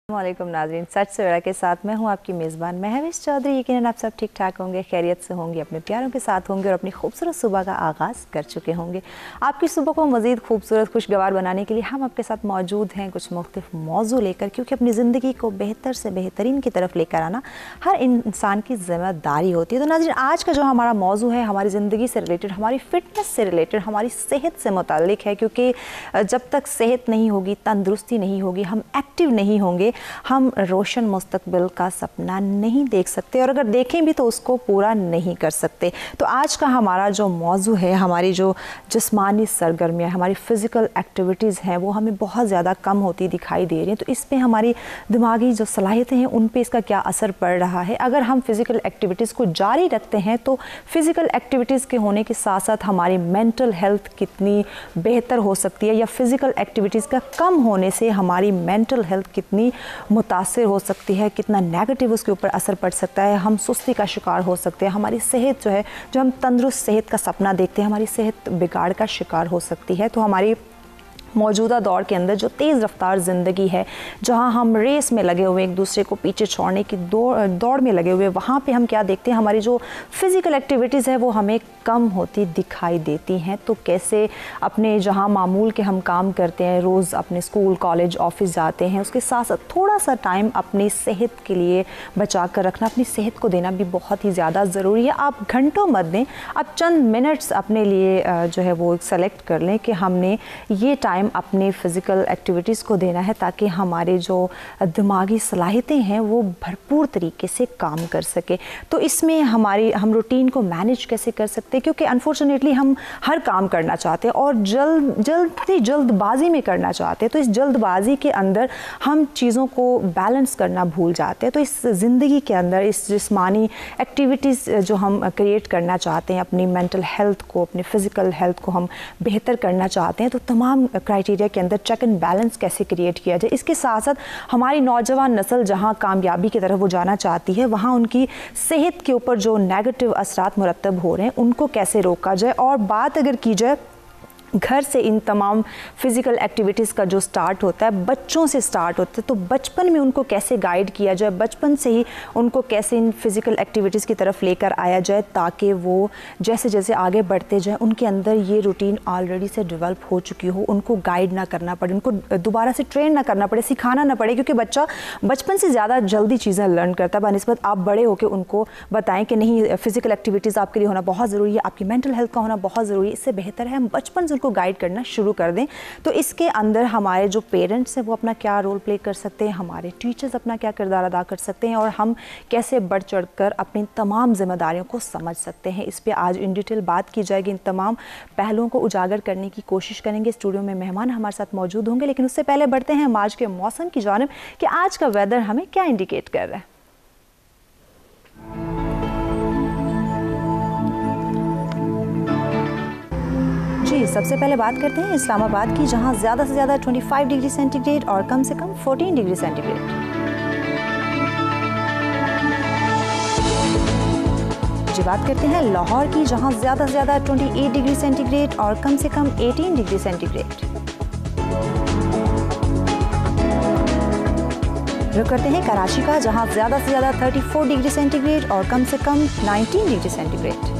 वालेकुम नाज़रीन, सच से बड़ा के साथ मैं हूं आपकी मेज़बान महविश चौधरी। यकीनन आप सब ठीक ठाक होंगे, खैरियत से होंगे, अपने प्यारों के साथ होंगे और अपनी खूबसूरत सुबह का आगाज़ कर चुके होंगे। आपकी सुबह को मज़ीद खूबसूरत खुशगवार बनाने के लिए हम आपके साथ मौजूद हैं कुछ मुख्तलिफ मौजू लेकर, क्योंकि अपनी ज़िंदगी को बेहतर से बेहतरीन की तरफ लेकर आना हर इंसान की ज़िम्मेदारी होती है। तो नाज़रीन, आज का जो हमारा मौजू है हमारी ज़िंदगी से रिलेटेड, हमारी फ़िटनेस से रिलेटेड, हमारी सेहत से मुताल्लिक है। क्योंकि जब तक सेहत नहीं होगी, तंदुरुस्ती नहीं होगी, हम एक्टिव नहीं होंगे, हम रोशन मुस्तकबिल का सपना नहीं देख सकते, और अगर देखें भी तो उसको पूरा नहीं कर सकते। तो आज का हमारा जो मौजू है, हमारी जो जिस्मानी सरगर्मियाँ, हमारी फ़िज़िकल एक्टिविटीज़ हैं, वो हमें बहुत ज़्यादा कम होती दिखाई दे रही हैं। तो इस पे हमारी दिमागी जो सलाहियतें हैं उन पे इसका क्या असर पड़ रहा है। अगर हम फ़िज़िकल एक्टिविटीज़ को जारी रखते हैं तो फ़िज़िकल एक्टिविटीज़ के होने के साथ साथ हमारी मेंटल हेल्थ कितनी बेहतर हो सकती है, या फ़िज़िकल एक्टिविटीज़ का कम होने से हमारी मेंटल हेल्थ कितनी मुतासिर हो सकती है, कितना नेगेटिव उसके ऊपर असर पड़ सकता है। हम सुस्ती का शिकार हो सकते हैं, हमारी सेहत जो है, जो हम तंदुरुस्त सेहत का सपना देखते हैं, हमारी सेहत बिगाड़ का शिकार हो सकती है। तो हमारी मौजूदा दौर के अंदर जो तेज़ रफ्तार ज़िंदगी है, जहाँ हम रेस में लगे हुए, एक दूसरे को पीछे छोड़ने की दौड़ में लगे हुए, वहाँ पे हम क्या देखते हैं, हमारी जो फ़िज़िकल एक्टिविटीज़ है वो हमें कम होती दिखाई देती हैं। तो कैसे अपने जहाँ मामूल के हम काम करते हैं, रोज़ अपने स्कूल कॉलेज ऑफिस जाते हैं, उसके साथ साथ थोड़ा सा टाइम अपनी सेहत के लिए बचा कर रखना, अपनी सेहत को देना भी बहुत ही ज़्यादा ज़रूरी है। आप घंटों मत दें, आप चंद मिनट्स अपने लिए जो है वो सेलेक्ट कर लें कि हमने ये टाइम अपने फ़िज़िकल एक्टिविटीज़ को देना है, ताकि हमारे जो दिमागी सलाहियतें हैं वो भरपूर तरीके से काम कर सके। तो इसमें हम रूटीन को मैनेज कैसे कर सकते हैं, क्योंकि अनफॉर्चुनेटली हम हर काम करना चाहते हैं और जल्दबाजी में करना चाहते हैं। तो इस जल्दबाजी के अंदर हम चीज़ों को बैलेंस करना भूल जाते हैं। तो इस ज़िंदगी के अंदर इस जिस्मानी एक्टिविटीज़ जो हम क्रिएट करना चाहते हैं, अपनी मेंटल हेल्थ को, अपनी फ़िज़िकल हेल्थ को हम बेहतर करना चाहते हैं, तो तमाम क्राइटेरिया के अंदर चेक एंड बैलेंस कैसे क्रिएट किया जाए। इसके साथ साथ हमारी नौजवान नस्ल जहां कामयाबी की तरफ वो जाना चाहती है, वहां उनकी सेहत के ऊपर जो नेगेटिव असरात मुरतब हो रहे हैं उनको कैसे रोका जाए। और बात अगर की जाए घर से, इन तमाम फ़िज़िकल एक्टिविटीज़ का जो स्टार्ट होता है बच्चों से स्टार्ट होता है, तो बचपन में उनको कैसे गाइड किया जाए, बचपन से ही उनको कैसे इन फ़िज़िकल एक्टिविटीज़ की तरफ लेकर आया जाए, ताकि वो जैसे जैसे आगे बढ़ते जाएं उनके अंदर ये रूटीन ऑलरेडी से डेवलप हो चुकी हो, उनको गाइड ना करना पड़े, उनको दोबारा से ट्रेन ना करना पड़े, सिखाना ना पड़े। क्योंकि बच्चा बचपन से ज़्यादा जल्दी चीज़ें लर्न करता है बनिस्बत आप बड़े होकर उनको बताएं कि नहीं, फ़िज़िकल एक्टिविटीज़ आपके लिए होना बहुत ज़रूरी है, आपकी मेंटल हेल्थ का होना बहुत ज़रूरी है। इससे बेहतर है हम बचपन से को गाइड करना शुरू कर दें। तो इसके अंदर हमारे जो पेरेंट्स हैं वो अपना क्या रोल प्ले कर सकते हैं, हमारे टीचर्स अपना क्या किरदार अदा कर सकते हैं, और हम कैसे बढ़ चढ़कर अपनी तमाम जिम्मेदारियों को समझ सकते हैं। इस पे आज इन डिटेल बात की जाएगी। इन तमाम पहलुओं को उजागर करने की कोशिश करेंगे। स्टूडियो में मेहमान हमारे साथ मौजूद होंगे, लेकिन उससे पहले बढ़ते हैं हम आज के मौसम की जानिब कि आज का वेदर हमें क्या इंडिकेट कर रहा है। जी, सबसे पहले बात करते हैं इस्लामाबाद की, जहां ज़्यादा से ज़्यादा 25 डिग्री सेंटीग्रेड और कम से कम 14 डिग्री सेंटीग्रेड। जी, बात करते हैं लाहौर की, जहां ज़्यादा से ज़्यादा 28 डिग्री सेंटीग्रेड और कम से कम 18 डिग्री सेंटीग्रेड। रुक करते हैं कराची का, जहां ज़्यादा से ज़्यादा 34 डिग्री सेंटीग्रेड और कम से कम 19 डिग्री सेंटीग्रेड।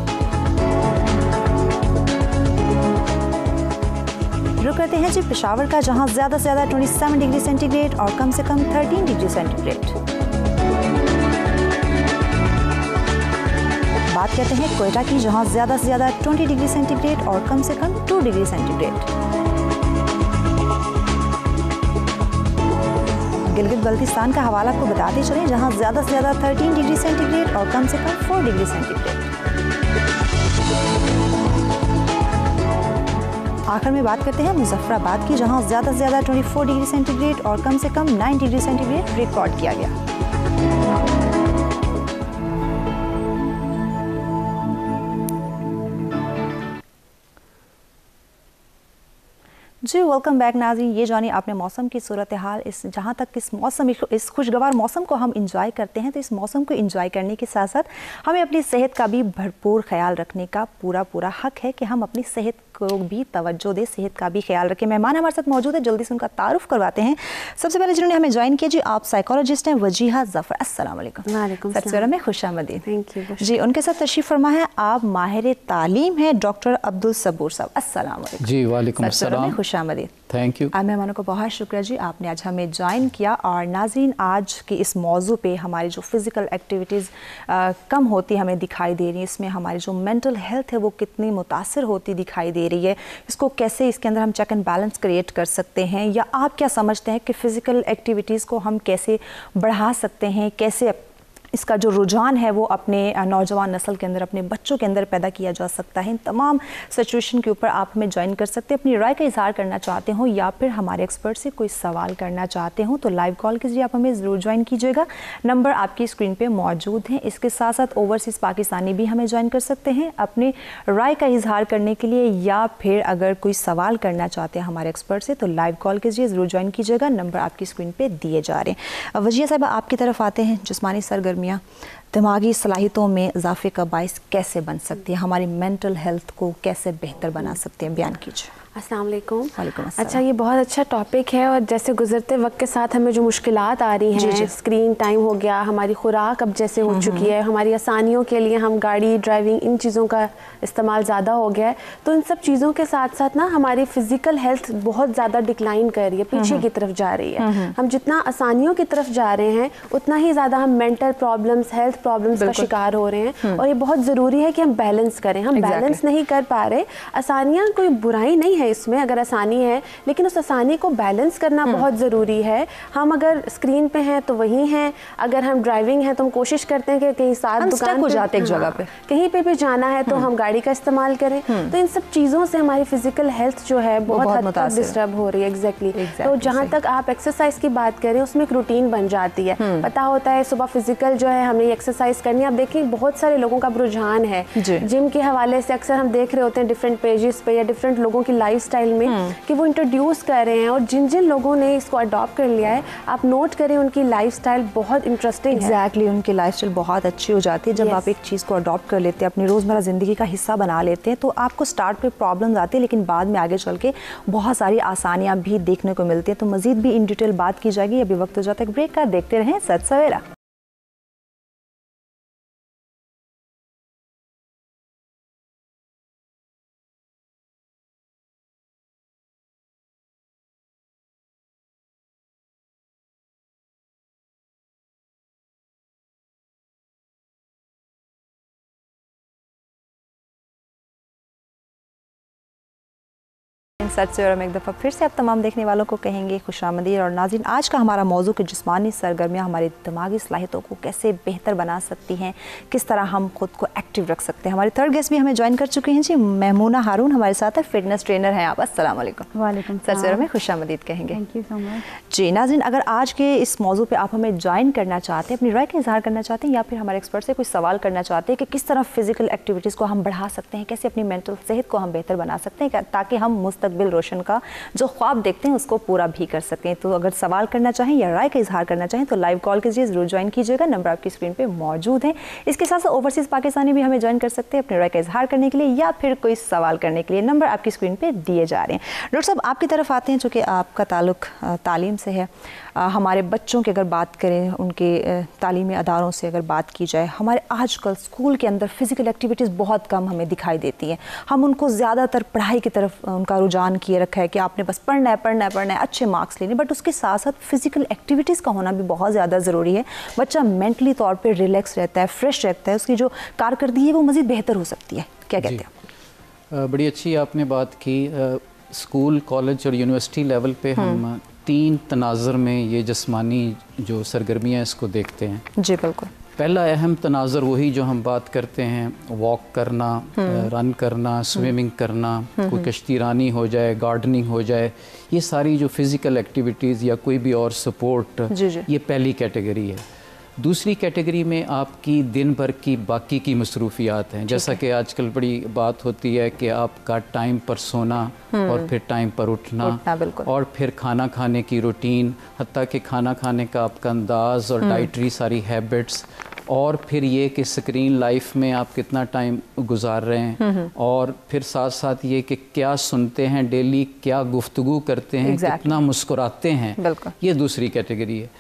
रुक करते हैं जी पेशावर का, जहां ज़्यादा से ज़्यादा 27 डिग्री सेंटीग्रेड और कम से कम 13 डिग्री सेंटीग्रेड। बात करते हैं कोयटा की, जहां ज़्यादा से ज़्यादा 20 डिग्री सेंटीग्रेड और कम से कम 2 डिग्री सेंटीग्रेड। गिलगित बल्तिस्तान का हवाला आपको बताते चलें, जहां ज़्यादा से ज़्यादा 13 डिग्री सेंटीग्रेड और कम से कम 4 डिग्री सेंटीग्रेड। आखिर में बात करते हैं मुजफ्फराबाद की, जहां ज़्यादा से ज़्यादा 24 डिग्री सेंटीग्रेड और कम से कम 9 डिग्री सेंटीग्रेड रिकॉर्ड किया गया। जी, वेलकम बैक नाज़रीन। ये जानिए आपने मौसम की सूरत हाल। जहाँ तक इस खुशगवार मौसम को हम इंजॉय करते हैं, तो इस मौसम को इंजॉय करने के साथ साथ हमें अपनी सेहत का भी भरपूर ख्याल रखने का पूरा हक है कि हम अपनी सेहत को भी तवज्जो दे, सेहत का भी ख्याल रखें। मेहमान हमारे साथ मौजूद है, जल्दी से उनका तारुफ करवाते हैं। सबसे पहले जिन्होंने हमें ज्वाइन किया जी, आप साइकोलॉजिस्ट हैं वजीहा ज़फ़र। अस्सलाम वालेकुम। वालेकुम सत्सरा में खुशामदीद। थैंक यू जी। उनके साथ तशरीफ़ फरमा है आप माहिर तालीम है डॉक्टर अब्दुल सबूर साहब। अस्सलाम वालेकुम। जी वालेकुम अस्सलाम, खुशामदीद। Thank you. आप मेहमानों को बहुत शुक्रिया जी, आपने आज हमें ज्वाइन किया। और नाज़रीन, आज के इस मौजू पे हमारी जो फ़िज़िकल एक्टिविटीज़ कम होती हमें दिखाई दे रही है, इसमें हमारी जो मेंटल हेल्थ है वो कितनी मुतासर होती दिखाई दे रही है, इसको कैसे इसके अंदर हम चेक एंड बैलेंस क्रिएट कर सकते हैं, या आप क्या समझते हैं कि फ़िज़िकल एक्टिविटीज़ को हम कैसे बढ़ा सकते हैं, कैसे इसका जो रुझान है वो अपने नौजवान नस्ल के अंदर, अपने बच्चों के अंदर पैदा किया जा सकता है। इन तमाम सिचुएशन के ऊपर आप हमें ज्वाइन कर सकते हैं। अपनी राय का इजहार करना चाहते हो या फिर हमारे एक्सपर्ट से कोई सवाल करना चाहते हो तो लाइव कॉल कीजिए, आप हमें ज़रूर ज्वाइन कीजिएगा। नंबर आपकी स्क्रीन पे मौजूद हैं। इसके साथ साथ ओवरसीज़ पाकिस्तानी भी हमें ज्वाइन कर सकते हैं अपने राय का इजहार करने के लिए, या फिर अगर कोई सवाल करना चाहते हैं हमारे एक्सपर्ट से तो लाइव कॉल कीजिए, ज़रूर ज्वाइन कीजिएगा। नंबर आपकी स्क्रीन पर दिए जा रहे हैं। वजिया साहब, आपकी तरफ आते हैं। जिस्मानी सरगर्मी दिमागी सलाहियतों में इजाफे का बायस कैसे बन सकती है, हमारी मेंटल हेल्थ को कैसे बेहतर बना सकते हैं, बयान कीजिए। अस्सलाम वालेकुम। वालेकुम अस्सलाम। अच्छा, ये बहुत अच्छा टॉपिक है और जैसे गुजरते वक्त के साथ हमें जो मुश्किलात आ रही हैं, स्क्रीन टाइम हो गया, हमारी खुराक अब जैसे हो चुकी है, हमारी आसानियों के लिए हम गाड़ी ड्राइविंग इन चीज़ों का इस्तेमाल ज़्यादा हो गया है, तो इन सब चीज़ों के साथ साथ ना हमारी फ़िज़िकल हेल्थ बहुत ज़्यादा डिक्लाइन कर रही है, पीछे की तरफ जा रही है। हम जितना आसानियों की तरफ जा रहे हैं उतना ही ज़्यादा हम मेंटल प्रॉब्लम्स, हेल्थ प्रॉब्लम्स का शिकार हो रहे हैं। और ये बहुत ज़रूरी है कि हम बैलेंस करें। हम बैलेंस नहीं कर पा रहे। आसानियाँ कोई बुराई नहीं है इसमें, अगर आसानी है, लेकिन उस आसानी को बैलेंस करना बहुत ज़रूरी है। हम अगर स्क्रीन पे हैं तो वहीं हैं, अगर हम ड्राइविंग है तो हम कोशिश करते हैं कि कहीं साथ दुकान हो जाते एक जगह पे, कहीं पे भी जाना है तो हम गाड़ी का इस्तेमाल करें। तो इन सब चीज़ों से हमारी फिजिकल हेल्थ जो है बहुत हद तक डिस्टर्ब हो रही है। एग्जैक्टली। तो जहाँ तक आप एक्सरसाइज की बात करें, उसमें एक रूटीन बन जाती है। पता होता है सुबह फिजिकल जो है हमने एक्सरसाइज करनी है। आप देखिए बहुत सारे लोगों का रुझान है जिम के हवाले से, अक्सर हम देख रहे होते हैं डिफरेंट पेजेस पे या डिफरेंट लोगों की लाइफस्टाइल में कि वो इंट्रोड्यूस कर रहे हैं, और जिन जिन लोगों ने इसको अडॉप्ट कर लिया है, आप नोट करें उनकी लाइफस्टाइल बहुत इंटरेस्टिंग है। एग्जैक्टली, उनकी लाइफस्टाइल बहुत अच्छी हो जाती है जब आप एक चीज़ को अडॉप्ट कर लेते हैं, अपनी रोज़मर्रा ज़िंदगी का हिस्सा बना लेते हैं। तो आपको स्टार्ट पे प्रॉब्लम्स आती है, लेकिन बाद में आगे चल के बहुत सारी आसानियाँ भी देखने को मिलती हैं। तो मज़ीद भी इन डिटेल बात की जाएगी। अभी वक्त हो जाता है ब्रेक का, देखते रहें सच सवेरा। सच से और हम एक दफ़ा फिर से आप तमाम देखने वालों को कहेंगे खुशामदीद। और नाज़रीन, आज का हमारा मौजू कि जिस्मानी सरगर्मियाँ हमारी दिमागी सलाहियतों को कैसे बेहतर बना सकती हैं, किस तरह हम खुद को एक्टिव रख सकते हैं। हमारे थर्ड गेस्ट भी हमें ज्वाइन कर चुके हैं जी, महमूना हारून हमारे साथ है, फिटनेस ट्रेनर हैं आप। अस्सलाम वालेकुम। वालेकुम सच से में खुशामदीद कहेंगे। Thank you so much. जी नाज़रीन, अगर आज के इस मौजू पर आप हमें ज्वाइन करना चाहते हैं, अपनी राय का इजहार करना चाहते हैं, या फिर हमारे एक्सपर्ट से कोई सवाल करना चाहते हैं कि किस तरह फिजिकल एक्टिविटीज़ को हम बढ़ा सकते हैं, कैसे अपनी मेंटल सेहत को हम बेहतर बना सकते हैं ताकि हम मुस्तकबिल रोशन का जो ख्वाब देखते हैं उसको पूरा भी कर सकें, तो अगर सवाल करना चाहें या राय का इजहार करना चाहें तो लाइव कॉल कीजिए, जरूर ज्वाइन कीजिएगा। नंबर आपकी स्क्रीन पे मौजूद है। इसके साथ साथ ओवरसीज़ पाकिस्तानी भी हमें ज्वाइन कर सकते हैं अपने राय का इजहार करने के लिए या फिर कोई सवाल करने के लिए। नंबर आपकी स्क्रीन पे दिए जा रहे हैं। डॉक्टर साहब, आपकी तरफ आते हैं, चूँकि आपका ताल्लुक तालीम से है। हमारे बच्चों की अगर बात करें, उनके तालीमी अदारों से अगर बात की जाए, हमारे आजकल स्कूल के अंदर फ़िज़िकल एक्टिविटीज़ बहुत कम हमें दिखाई देती हैं। हम उनको ज़्यादातर पढ़ाई की तरफ उनका रुझान किए रखा है कि आपने बस पढ़ना है पढ़ना है पढ़ना है, अच्छे मार्क्स लेने, बट उसके साथ साथ फ़िज़िकल एक्टिविटीज़ का होना भी बहुत ज़्यादा ज़रूरी है। बच्चा मेंटली तौर पर रिलैक्स रहता है, फ्रेश रहता है, उसकी जो कारकर्दगी है वो मज़ीद बेहतर हो सकती है। क्या कहते हैं? बड़ी अच्छी आपने बात की। स्कूल, कॉलेज और यूनिवर्सिटी लेवल पे हम तीन तनाज़र में ये जिस्मानी जो सरगर्मियाँ इसको देखते हैं। जी बिल्कुल। पहला अहम तनाज़र वही जो हम बात करते हैं, वॉक करना, रन करना, स्विमिंग करना, कोई कश्ती रानी हो जाए, गार्डनिंग हो जाए, ये सारी जो फ़िज़िकल एक्टिविटीज़ या कोई भी और सपोर्ट, ये पहली कैटेगरी है। दूसरी कैटेगरी में आपकी दिन भर की बाकी की मसरूफियात हैं, जैसा कि आजकल बड़ी बात होती है कि आपका टाइम पर सोना और फिर टाइम पर उठना और फिर खाना खाने की रूटीन, हत्ता कि खाना खाने का आपका अंदाज़ और डाइटरी सारी हैबिट्स, और फिर ये कि स्क्रीन लाइफ में आप कितना टाइम गुजार रहे हैं, और फिर साथ साथ ये कि क्या सुनते हैं डेली, क्या गुफ्तगू करते हैं, कितना मुस्कुराते हैं, ये दूसरी कैटेगरी है।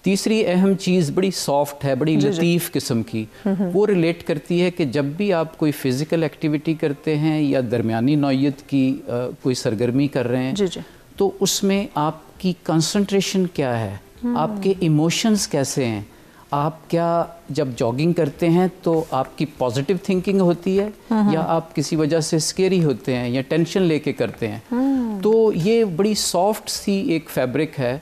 तीसरी अहम चीज़ बड़ी सॉफ्ट है, बड़ी लतीफ़ किस्म की, वो रिलेट करती है कि जब भी आप कोई फ़िज़िकल एक्टिविटी करते हैं या दरमियानी नौइयत की कोई सरगर्मी कर रहे हैं, तो उसमें आपकी कंसंट्रेशन क्या है, आपके इमोशंस कैसे हैं, आप क्या जब जॉगिंग करते हैं तो आपकी पॉजिटिव थिंकिंग होती है या आप किसी वजह से स्केरी होते हैं या टेंशन लेके करते हैं। तो ये बड़ी सॉफ्ट सी एक फैब्रिक है।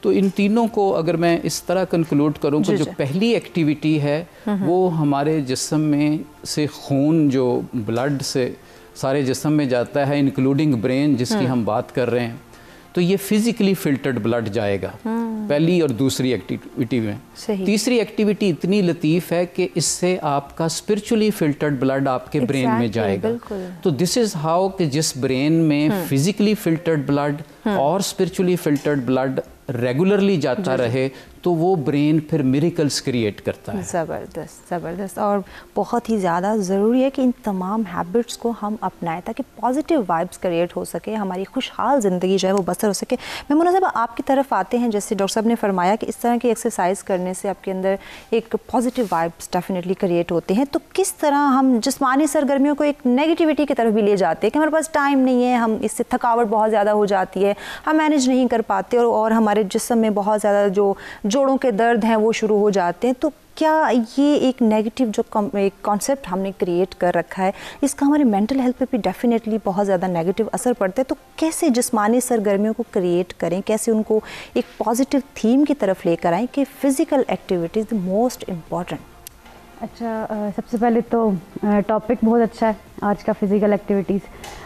तो इन तीनों को अगर मैं इस तरह कंक्लूड करूं तो जो पहली एक्टिविटी है वो हमारे जिस्म में से खून जो ब्लड से सारे जिस्म में जाता है, इंक्लूडिंग ब्रेन जिसकी हम बात कर रहे हैं, तो ये फिज़िकली फ़िल्टर्ड ब्लड जाएगा पहली और दूसरी एक्टिविटी में। तीसरी एक्टिविटी इतनी लतीफ़ है कि इससे आपका स्पिरिचुअली फ़िल्टर्ड ब्लड आपके ब्रेन में जाएगा। तो दिस इज़ हाउ कि जिस ब्रेन में फ़िज़िकली फ़िल्टर्ड ब्लड और स्पिरिचुअली फ़िल्टर्ड ब्लड रेगुलरली जाता रहे तो वो ब्रेन फिर मिरेकल्स क्रिएट करता है। ज़बरदस्त, ज़बरदस्त। और बहुत ही ज़्यादा ज़रूरी है कि इन तमाम हैबिट्स को हम अपनाएं ताकि पॉजिटिव वाइब्स क्रिएट हो सके, हमारी खुशहाल ज़िंदगी जो है वो बसर हो सके। मेमुना साहब, आपकी तरफ आते हैं, जैसे डॉक्टर साहब ने फरमाया कि इस तरह की एक्सरसाइज करने से आपके अंदर एक पॉजिटिव वाइब्स डेफिनेटली क्रिएट होते हैं, तो किस तरह हम जिस्मानी सरगर्मियों को एक नेगेटिविटी की तरफ भी ले जाते हैं कि हमारे पास टाइम नहीं है, हम इससे थकावट बहुत ज़्यादा हो जाती है, हम मैनेज नहीं कर पाते और हमारे जिस्म में बहुत ज़्यादा जो जोड़ों के दर्द हैं वो शुरू हो जाते हैं। तो क्या ये एक नेगेटिव जो एक कॉन्सेप्ट हमने क्रिएट कर रखा है, इसका हमारी मेंटल हेल्थ पे भी डेफिनेटली बहुत ज़्यादा नेगेटिव असर पड़ता है? तो कैसे जिस्मानी सरगर्मियों को क्रिएट करें, कैसे उनको एक पॉजिटिव थीम की तरफ लेकर आएँ कि physical activities the most important? अच्छा, सबसे पहले तो टॉपिक बहुत अच्छा है आज का, फ़िज़िकल एक्टिविटीज़।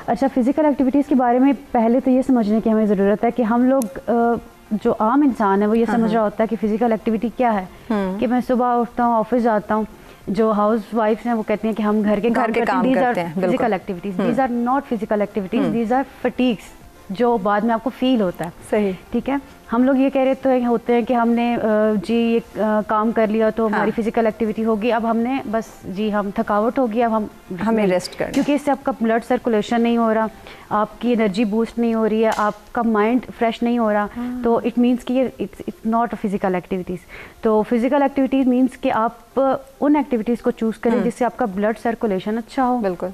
अच्छा, फ़िज़िकल एक्टिविटीज़ के बारे में पहले तो ये समझने की हमें ज़रूरत है कि हम लोग जो आम इंसान है वो ये समझ रहा होता है कि फ़िज़िकल एक्टिविटी क्या है, कि मैं सुबह उठता हूँ, ऑफिस जाता हूँ। जो हाउस वाइफ्स हैं वो कहती हैं कि हम घर के काम करते हैं, physical activities. These are not physical activities, these are fatigues जो बाद में आपको फील होता है। सही, ठीक है। हम लोग ये कह रहे तो होते हैं कि हमने जी ये काम कर लिया तो हमारी फिजिकल एक्टिविटी होगी, अब हमने बस जी हम थकावट होगी, अब हमें रेस्ट करना, क्योंकि इससे आपका ब्लड सर्कुलेशन नहीं हो रहा, आपकी एनर्जी बूस्ट नहीं हो रही है, आपका माइंड फ्रेश नहीं हो रहा, तो इट मीन्स कि इट्स नॉट फिजिकल एक्टिविटीज़। तो फिजिकल एक्टिविटीज़ मीन्स कि आप उन एक्टिविटीज़ को चूज़ करें जिससे आपका ब्लड सर्कुलेशन अच्छा हो। बिल्कुल,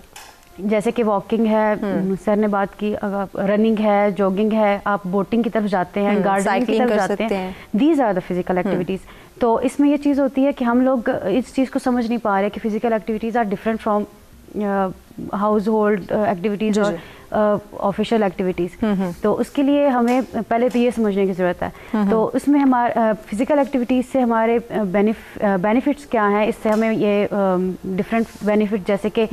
जैसे कि वॉकिंग है, सर ने बात की, रनिंग है, जॉगिंग है, आप बोटिंग की तरफ जाते हैं, गार्डनिंग की तरफ जाते हैं, these are the physical activities. तो इसमें ये चीज़ होती है कि हम लोग इस चीज़ को समझ नहीं पा रहे कि physical activities are different from household activities और ऑफिशियल एक्टिविटीज़। तो उसके लिए हमें पहले तो ये समझने की ज़रूरत है। तो उसमें हमारे फिजिकल एक्टिविटीज़ से हमारे बेनिफिट्स क्या हैं, इससे हमें ये डिफरेंट बेनिफिट, जैसे कि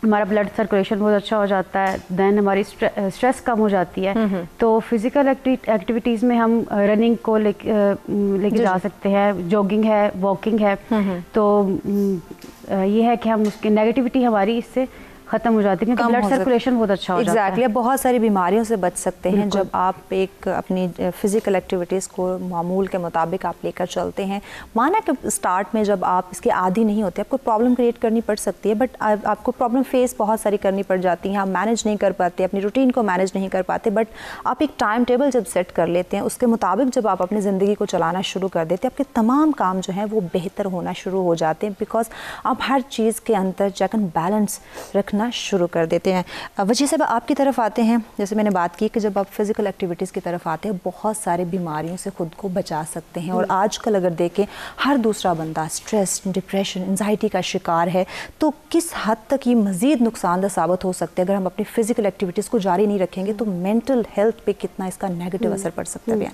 हमारा ब्लड सर्कुलेशन बहुत अच्छा हो जाता है, देन हमारी स्ट्रेस कम हो जाती है। तो फिज़िकल एक्टिविटीज़ में हम रनिंग को लेके जा सकते हैं, जॉगिंग है, वॉकिंग है। तो ये है कि हम उसकी नेगेटिविटी हमारी इससे ख़त्म हो जाती है, क्योंकि ब्लड सर्कुलेशन बहुत अच्छा हो जाता है। एग्जैक्टली, बहुत सारी बीमारियों से बच सकते हैं जब आप एक अपनी फ़िज़िकल एक्टिविटीज़ को मामूल के मुताबिक आप लेकर चलते हैं। माना कि स्टार्ट में जब आप इसके आदी नहीं होते, आपको प्रॉब्लम क्रिएट करनी पड़ सकती है, बट आपको प्रॉब्लम फेस बहुत सारी करनी पड़ जाती हैं, आप मैनेज नहीं कर पाते, अपनी रूटीन को मैनेज नहीं कर पाते, बट आप एक टाइम टेबल जब सेट कर लेते हैं, उसके मुताबिक जब आप अपनी ज़िंदगी को चलाना शुरू कर देते हैं, आपके तमाम काम जो हैं वो बेहतर होना शुरू हो जाते हैं, बिकॉज आप हर चीज़ के अंदर चेक एंड बैलेंस रखना शुरू कर देते हैं। वजह से आपकी तरफ आते हैं, जैसे मैंने बात की कि जब आप फिज़िकल एक्टिविटीज़ की तरफ आते हैं बहुत सारे बीमारियों से खुद को बचा सकते हैं। और आजकल अगर देखें हर दूसरा बंदा स्ट्रेस, डिप्रेशन, एंजाइटी का शिकार है, तो किस हद तक ये मज़ीद नुकसानदेह साबित हो सकते हैं अगर हम अपनी फ़िज़िकल एक्टिविटीज़ को जारी नहीं रखेंगे, तो मेंटल हेल्थ पे कितना इसका नेगेटिव असर पड़ सकता है?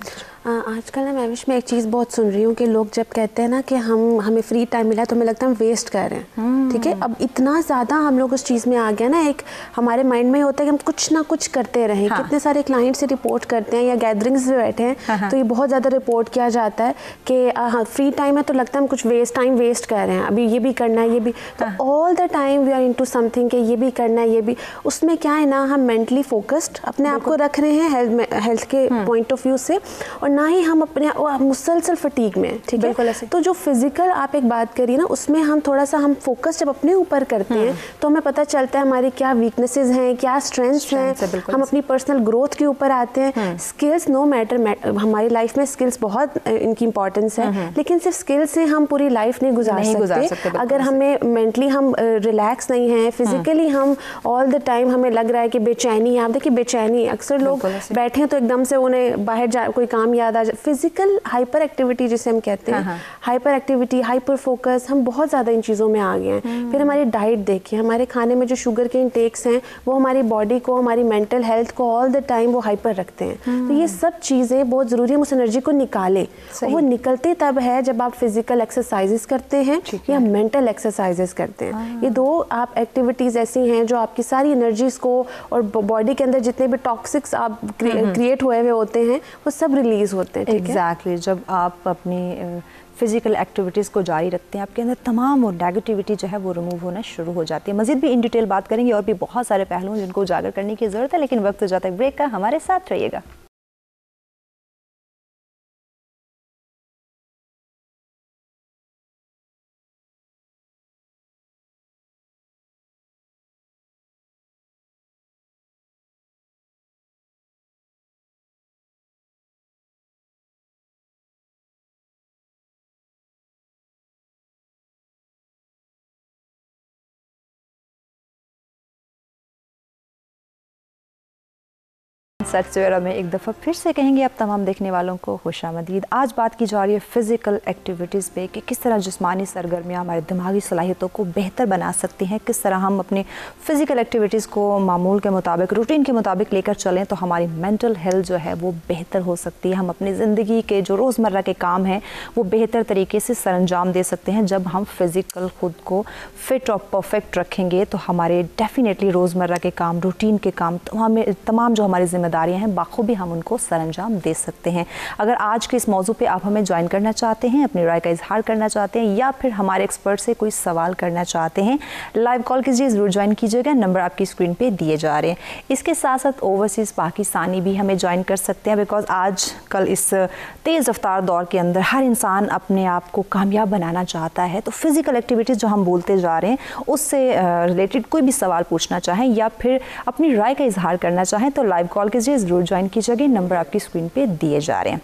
आजकल ना मैं एक चीज़ बहुत सुन रही हूँ कि लोग जब कहते हैं ना कि हमें फ्री टाइम मिला तो हमें लगता है हम वेस्ट कर रहे हैं। ठीक है, अब इतना ज़्यादा हम लोग उस चीज़ उसमें आ गया ना, एक हमारे माइंड में होता है कि हम कुछ ना कुछ करते रहें। हाँ। कितने सारे क्लाइंट से रिपोर्ट करते हैं या गैदरिंग्स में बैठे हैं तो ये बहुत ज़्यादा रिपोर्ट किया जाता है कि फ्री टाइम है तो लगता है हम कुछ टाइम वेस्ट कर रहे हैं, अभी ये भी करना है, ये भी, तो all the time we are into something कि ये भी करना है, ये भी। उसमें क्या है ना, हम मेंटली फोकस्ड अपने आप को रख रहे हैं हेल्थ के पॉइंट ऑफ व्यू से, और ना ही हम अपने मुसलसल फटीग में, ठीक है। तो जो फिजिकल आप एक बात करिए ना, उसमें हम थोड़ा सा हम फोकस जब अपने ऊपर करते हैं तो हमें पता चलता है हमारी क्या वीकनेसेस हैं, क्या स्ट्रेंथ्स हैं, हम अपनी पर्सनल ग्रोथ के ऊपर आते हैं। स्किल्स नो मैटर, हमारी लाइफ में स्किल्स बहुत इनकी इंपॉर्टेंस है, लेकिन सिर्फ स्किल्स से हम पूरी लाइफ नहीं गुजार सकते। अगर हमें मेंटली हम रिलैक्स नहीं है, फिजिकली हम ऑल द टाइम हमें लग रहा है कि बेचैनी, आप देखिए बेचैनी, अक्सर लोग बैठे हैं तो एकदम से उन्हें बाहर कोई काम याद आ जाए। फिजिकल हाइपर एक्टिविटी जिसे हम कहते हैं, हाइपर एक्टिविटी, हाइपर फोकस, हम बहुत ज़्यादा इन चीज़ों में आ गए हैं। फिर हमारी डाइट देखिए, हमारे खाने में जो शुगर के इंटेक्स हैं वो हमारी बॉडी को, हमारी मेंटल हेल्थ को ऑल द टाइम वो हाइपर रखते हैं। तो ये सब चीज़ें बहुत ज़रूरी है, उस एनर्जी को निकालें। वो निकलते तब है जब आप फिजिकल एक्सरसाइजेस करते हैं या मेंटल एक्सरसाइजेस करते हैं। ये दो आप एक्टिविटीज़ ऐसी हैं जो आपकी सारी एनर्जीज को और बॉडी के अंदर जितने भी टॉक्सिक्स आप क्रिएट हुए हुए होते हैं वो सब रिलीज होते हैं। एग्जैक्टली, जब आप अपनी फिजिकल एक्टिविटीज़ को जारी रखते हैं, आपके अंदर तमाम वो नेगेटिविटी जो है वो रिमूव होना शुरू हो जाती है। मज़ीद भी इन डिटेल बात करेंगे और भी बहुत सारे पहलू जिनको उजागर करने की ज़रूरत है, लेकिन वक्त हो जाता है ब्रेक का, हमारे साथ रहिएगा। सच सवेरा में एक दफ़ा फिर से कहेंगे आप तमाम देखने वालों को खुशामदीद। आज बात की जा रही है फ़िज़िकल एक्टिविटीज़ पे कि किस तरह जिस्मानी सरगर्मियाँ हमारे दिमागी सलाहियतों को बेहतर बना सकती हैं, किस तरह हम अपने फ़िज़िकल एक्टिविटीज़ को मामूल के मुताबिक, रूटीन के मुताबिक लेकर चलें तो हमारी मेंटल हेल्थ जो है वो बेहतर हो सकती है। हम अपनी ज़िंदगी के जो रोज़मर्रा के काम हैं वो बेहतर तरीके से सरअंजाम दे सकते हैं। जब हम फ़िज़िकल ख़ुद को फ़िट और परफेक्ट रखेंगे तो हमारे डेफिनेटली रोज़मर्रा के काम, रूटीन के काम, तमाम जो हमारी ज़िम्मेदारियाँ हैं बाखूबी हम उनको सरअंजाम दे सकते हैं। अगर आज के इस मौजू पे आप हमें ज्वाइन करना चाहते हैं, अपनी राय का इजहार करना चाहते हैं या फिर हमारे एक्सपर्ट से कोई सवाल करना चाहते हैं, लाइव कॉल कीजिए, ज़रूर ज्वाइन कीजिएगा। नंबर आपकी स्क्रीन पे दिए जा रहे हैं। इसके साथ साथ ओवरसीज़ पाकिस्तानी भी हमें ज्वाइन कर सकते हैं, बिकॉज आज कल इस तेज़ रफ्तार दौर के अंदर हर इंसान अपने आप को कामयाब बनाना चाहता है। तो फिज़िकल एक्टिविटीज़ जो हम बोलते जा रहे हैं उससे रिलेटेड कोई भी सवाल पूछना चाहें या फिर अपनी राय का इजहार करना चाहें तो लाइव कॉल कीजिए, ज़रूर ज्वाइन कीजिएगा। नंबर आपकी स्क्रीन पे दिए जा रहे हैं।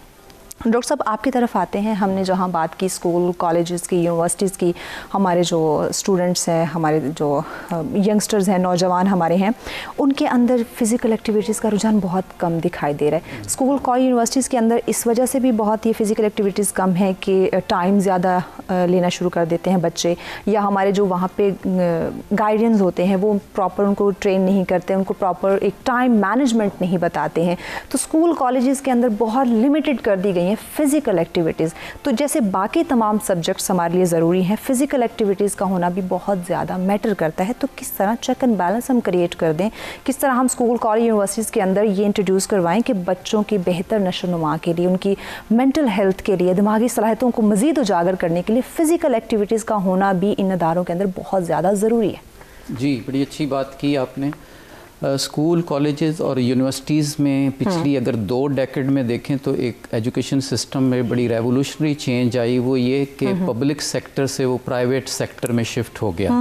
डॉक्टर साहब, आपकी तरफ आते हैं। हमने जहाँ बात की स्कूल कॉलेजेस की, यूनिवर्सिटीज़ की, हमारे जो स्टूडेंट्स हैं, हमारे जो यंगस्टर्स हैं, नौजवान हमारे हैं, उनके अंदर फ़िज़िकल एक्टिविटीज़ का रुझान बहुत कम दिखाई दे रहा है। स्कूल कॉलेज यूनिवर्सिटीज़ के अंदर इस वजह से भी बहुत ये फ़िज़िकल एक्टिविटीज़ कम है कि टाइम ज़्यादा लेना शुरू कर देते हैं बच्चे, या हमारे जो वहाँ पे गाइडेंस होते हैं वो प्रॉपर उनको ट्रेन नहीं करते, उनको प्रॉपर एक टाइम मैनेजमेंट नहीं बताते हैं। तो स्कूल कॉलेजेस के अंदर बहुत लिमिटेड कर दी गई हैं फ़िज़िकल एक्टिविटीज़। तो जैसे बाकी तमाम सब्जेक्ट्स हमारे लिए ज़रूरी हैं, फ़िज़िकल एक्टिविटीज़ का होना भी बहुत ज़्यादा मैटर करता है। तो किस तरह चेक एंड बैलेंस हम क्रिएट कर दें, किस तरह हम स्कूल कॉलेज यूनिवर्सिटीज़ के अंदर ये इंट्रोड्यूस करवाएं कि बच्चों की बेहतर नशोनुमा के लिए, उनकी मेंटल हेल्थ के लिए, दिमागी सलाहियतों को मज़ीद उजागर करने के लिए फ़िज़िकल एक्टिविटीज़ का होना भी इन इदारों के अंदर बहुत ज़्यादा ज़रूरी है। जी, बड़ी अच्छी बात की आपने। स्कूल कॉलेजेस और यूनिवर्सिटीज़ में पिछली अगर 2 डेकेड में देखें तो एक एजुकेशन सिस्टम में बड़ी रेवोल्यूशनरी चेंज आई। वो ये कि पब्लिक सेक्टर से वो प्राइवेट सेक्टर में शिफ्ट हो गया।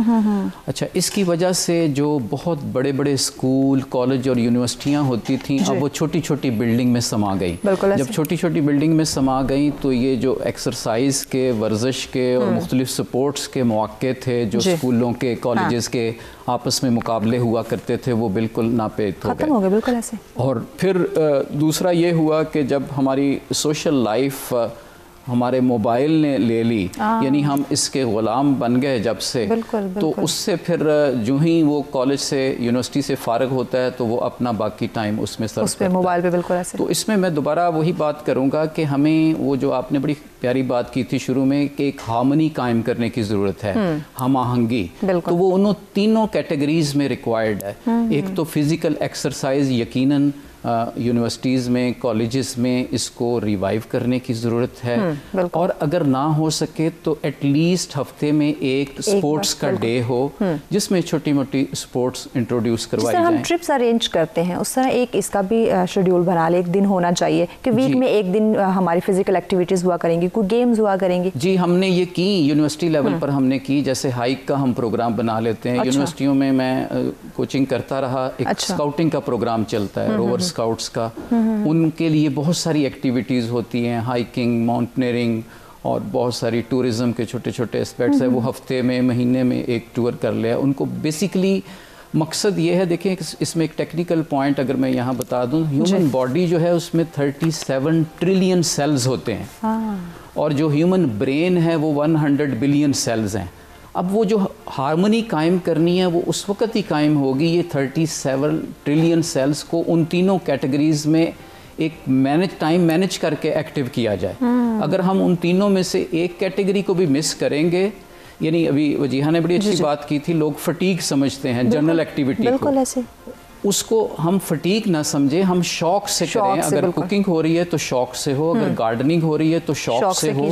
अच्छा, इसकी वजह से जो बहुत बड़े बड़े स्कूल कॉलेज और यूनिवर्सिटियाँ होती थी अब वो छोटी छोटी बिल्डिंग में समा गई। जब छोटी छोटी बिल्डिंग में समा गई तो ये जो एक्सरसाइज के, वर्जिश के और मुख्तलिफ स्पोर्ट्स के मौके थे जो स्कूलों के, कॉलेजेस के आपस में मुकाबले हुआ करते थे वो बिल्कुल नापेद हो गए। बिल्कुल ऐसे। और फिर दूसरा ये हुआ कि जब हमारी सोशल लाइफ हमारे मोबाइल ने ले ली, यानी हम इसके ग़ुलाम बन गए जब से। बिल्कुल, तो उससे फिर जो ही वो कॉलेज से यूनिवर्सिटी से फ़ारग होता है तो वो अपना बाकी टाइम उसमें सर्व करता है, मोबाइल पे। बिल्कुल ऐसे। तो इसमें मैं दोबारा वही बात करूँगा कि हमें वो जो आपने बड़ी प्यारी बात की थी शुरू में कि एक हार्मनी कायम करने की ज़रूरत है, हम आहंगी, तो वो उन तीनों कैटेगरीज़ में रिक्वायर्ड है। एक तो फिज़िकल एक्सरसाइज यकीनन यूनिवर्सिटीज़ में, कॉलेजेस में इसको रिवाइव करने की ज़रूरत है, और अगर ना हो सके तो एटलीस्ट हफ्ते में एक स्पोर्ट्स का डे हो जिसमें छोटी मोटी स्पोर्ट्स इंट्रोड्यूस करवाई जाए। हम ट्रिप्स अरेंज करते हैं उस तरह एक इसका भी शेड्यूल बना ले, एक दिन होना चाहिए कि वीक में एक दिन हमारी फिजिकल एक्टिविटीज़ हुआ करेंगी, कोई गेम्स हुआ करेंगी। जी, हमने ये की यूनिवर्सिटी लेवल पर हमने की, जैसे हाइक का हम प्रोग्राम बना लेते हैं। यूनिवर्सिटियों में मैं कोचिंग करता रहा, एक स्काउटिंग का प्रोग्राम चलता है, रोवर स्काउट्स का, उनके लिए बहुत सारी एक्टिविटीज़ होती हैं, हाइकिंग, माउंटेनियरिंग और बहुत सारी टूरिज़्म के छोटे छोटे एस्पेक्ट्स है। वो हफ्ते में, महीने में एक टूर कर लिया। उनको बेसिकली मकसद ये है, देखिए इसमें एक टेक्निकल पॉइंट अगर मैं यहाँ बता दूँ, ह्यूमन बॉडी जो है उसमें 37 ट्रिलियन सेल्स होते हैं, और जो ह्यूमन ब्रेन है वो 100 बिलियन सेल्स हैं। अब वो जो हार्मनी कायम करनी है वो उस वक़्त ही कायम होगी ये 37 ट्रिलियन सेल्स को उन तीनों कैटेगरीज़ में एक टाइम मैनेज करके एक्टिव किया जाए। अगर हम उन तीनों में से एक कैटेगरी को भी मिस करेंगे, यानी अभी वजीहा ने बड़ी अच्छी बात की थी, लोग फटीग समझते हैं जनरल एक्टिविटी को, ऐसे उसको हम फटीग ना समझे, हम शौक से करें। अगर कुकिंग हो रही है तो शौक से हो, अगर गार्डनिंग हो रही है तो शौक से हो,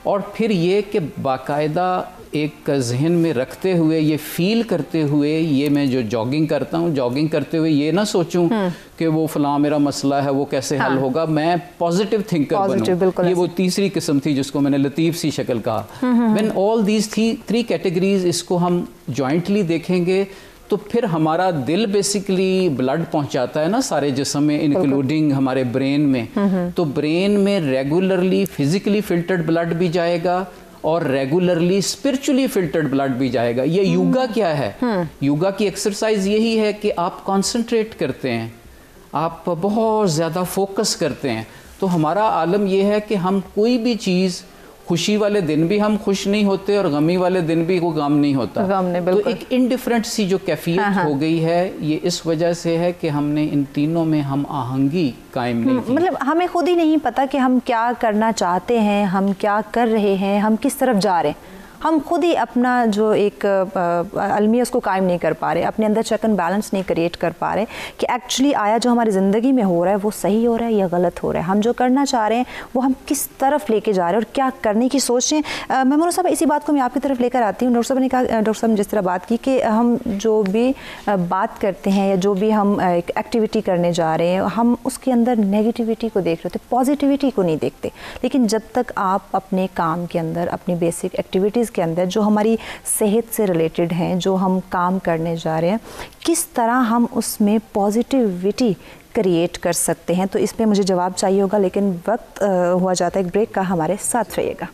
और फिर ये कि बाकायदा एक जहन में रखते हुए, ये फील करते हुए, ये मैं जो जॉगिंग करता हूँ, जॉगिंग करते हुए ये ना सोचूं कि वो फलां मेरा मसला है वो कैसे हल होगा, मैं पॉजिटिव थिंकर बनूं। ये वो तीसरी किस्म थी जिसको मैंने लतीफ़ सी शक्ल कहा। When all these three categories इसको हम जॉइंटली देखेंगे तो फिर हमारा दिल बेसिकली ब्लड पहुंचाता है ना सारे जिस्म में, इंक्लूडिंग हमारे ब्रेन में। तो ब्रेन में रेगुलरली फिजिकली फिल्टर्ड ब्लड भी जाएगा और रेगुलरली स्पिरिचुअली फिल्टर्ड ब्लड भी जाएगा। ये योगा क्या है? योगा की एक्सरसाइज यही है कि आप कंसंट्रेट करते हैं, आप बहुत ज़्यादा फोकस करते हैं। तो हमारा आलम यह है कि हम कोई भी चीज़, खुशी वाले दिन भी हम खुश नहीं होते और गमी वाले दिन भी वो गम नहीं होता। तो एक इनडिफरेंट सी जो कैफियत हो गई है, ये इस वजह से है कि हमने इन तीनों में हम आहंगी कायम नहीं की। मतलब हमें खुद ही नहीं पता कि हम क्या करना चाहते हैं, हम क्या कर रहे हैं, हम किस तरफ जा रहे हैं। हम खुद ही अपना जो एक अलमिया उसको कायम नहीं कर पा रहे, अपने अंदर चेक एंड बैलेंस नहीं क्रिएट कर पा रहे कि एक्चुअली आया जो हमारी ज़िंदगी में हो रहा है वो सही हो रहा है या गलत हो रहा है। हम जो करना चाह रहे हैं वो हम किस तरफ लेके जा रहे हैं और क्या करने की सोच रहे हैं। मेमोना साहब, इसी बात को मैं आपकी तरफ लेकर आती हूँ। डॉक्टर साहब ने कहा, डॉक्टर साहब ने जिस तरह बात की कि हम जो भी बात करते हैं या जो भी हम एक एक्टिविटी करने जा रहे हैं, हम उसके अंदर नेगेटिविटी को देख रहे होते, पॉजिटिविटी को नहीं देखते। लेकिन जब तक आप अपने काम के अंदर, अपनी बेसिक एक्टिविटीज़ के अंदर जो हमारी सेहत से रिलेटेड हैं, जो हम काम करने जा रहे हैं, किस तरह हम उसमें पॉजिटिविटी क्रिएट कर सकते हैं, तो इस पे मुझे जवाब चाहिए होगा। लेकिन वक्त हुआ जाता है एक ब्रेक का, हमारे साथ रहिएगा।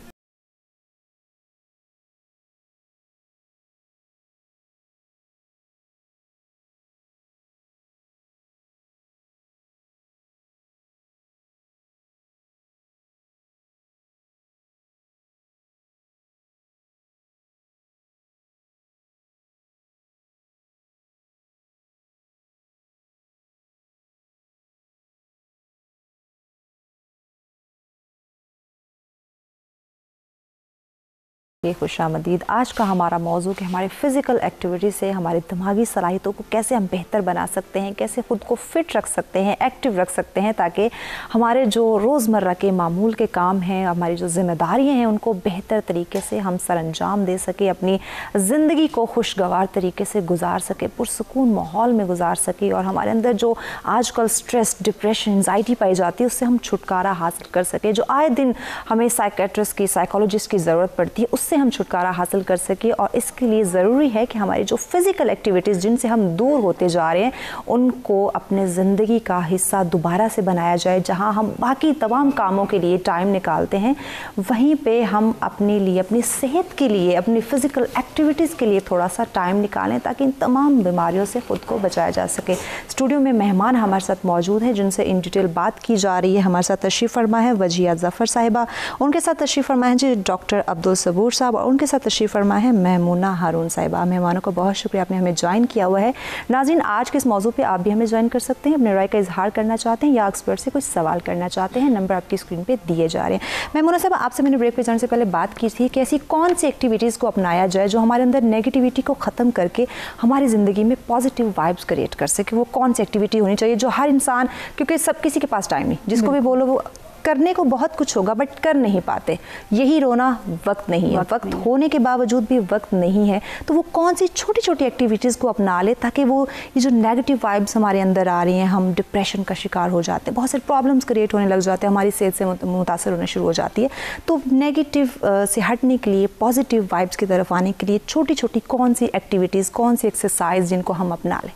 खुशामदीद। आज का हमारा मौजू कि हमारे फ़िज़िकल एक्टिविटी से हमारी दिमागी सलाहियतों को कैसे हम बेहतर बना सकते हैं, कैसे ख़ुद को फ़िट रख सकते हैं, एक्टिव रख सकते हैं, ताकि हमारे जो रोज़मर्रा के मामूल के काम हैं, हमारी जो ज़िम्मेदारियाँ हैं, उनको बेहतर तरीके से हम सरअंजाम दे सकें, अपनी ज़िंदगी को खुशगवार तरीके से गुजार सके, पुरसुकून माहौल में गुजार सके, और हमारे अंदर जो आजकल स्ट्रेस, डिप्रेशन, एंजाइटी पाई जाती है, उससे हम छुटकारा हासिल कर सकें। जो आए दिन हमें साइकेट्रिस्ट की, साइकोलॉजिस्ट की ज़रूरत पड़ती है, उससे उससे हम छुटकारा हासिल कर सकें। और इसके लिए ज़रूरी है कि हमारी जो फिज़िकल एक्टिविटीज़ जिनसे हम दूर होते जा रहे हैं उनको अपने ज़िंदगी का हिस्सा दोबारा से बनाया जाए। जहाँ हम बाकी तमाम कामों के लिए टाइम निकालते हैं, वहीं पे हम अपने लिए, अपनी सेहत के लिए, अपनी फ़िज़िकल एक्टिविटीज़ के लिए थोड़ा सा टाइम निकालें ताकि इन तमाम बीमारियों से ख़ुद को बचाया जा सके। स्टूडियो में मेहमान हमारे साथ मौजूद हैं जिनसे इन डिटेल बात की जा रही है। हमारे साथ तशरीफ़ फरमा है वजिया ज़फ़र साहिबा, उनके साथ तशरीफ़ फरमा है जी डॉक्टर अब्दुल सबूर साहब, और उनके साथ तशरीफ़ फरमा है महमूना हारून साहिबा। मेहमानों को बहुत शुक्रिया, आपने हमें ज्वाइन किया हुआ है। नाज़रीन, आज के इस मौजू पे आप भी हमें ज्वाइन कर सकते हैं, अपने राय का इजहार करना चाहते हैं या एक्सपर्ट से कुछ सवाल करना चाहते हैं। नंबर आपकी स्क्रीन पे दिए जा रहे हैं। महमूना साहब, आपसे मैंने ब्रेक पे जाने से पहले बात की थी कि ऐसी कौन सी एक्टिविटीज़ को अपनाया जाए जो हमारे अंदर नेगेटिविटी को ख़त्म करके हमारी ज़िंदगी में पॉजिटिव वाइब्स क्रिएट कर सके। वो कौन सी एक्टिविटी होनी चाहिए जो हर इंसान, क्योंकि सब किसी के पास टाइम नहीं, जिसको भी बोलो वो करने को बहुत कुछ होगा बट कर नहीं पाते, यही रोना वक्त नहीं है, वक्त होने के बावजूद भी वक्त नहीं है। तो वो कौन सी छोटी छोटी एक्टिविटीज़ को अपना ले ताकि वो ये जो नेगेटिव वाइब्स हमारे अंदर आ रही हैं, हम डिप्रेशन का शिकार हो जाते हैं, बहुत सारे प्रॉब्लम्स क्रिएट होने लग जाते हैं, हमारी सेहत से मुतासर होना शुरू हो जाती है। तो नेगेटिव से हटने के लिए, पॉजिटिव वाइब्स की तरफ आने के लिए छोटी छोटी कौन सी एक्टिविटीज़, कौन सी एक्सरसाइज जिनको हम अपना लें?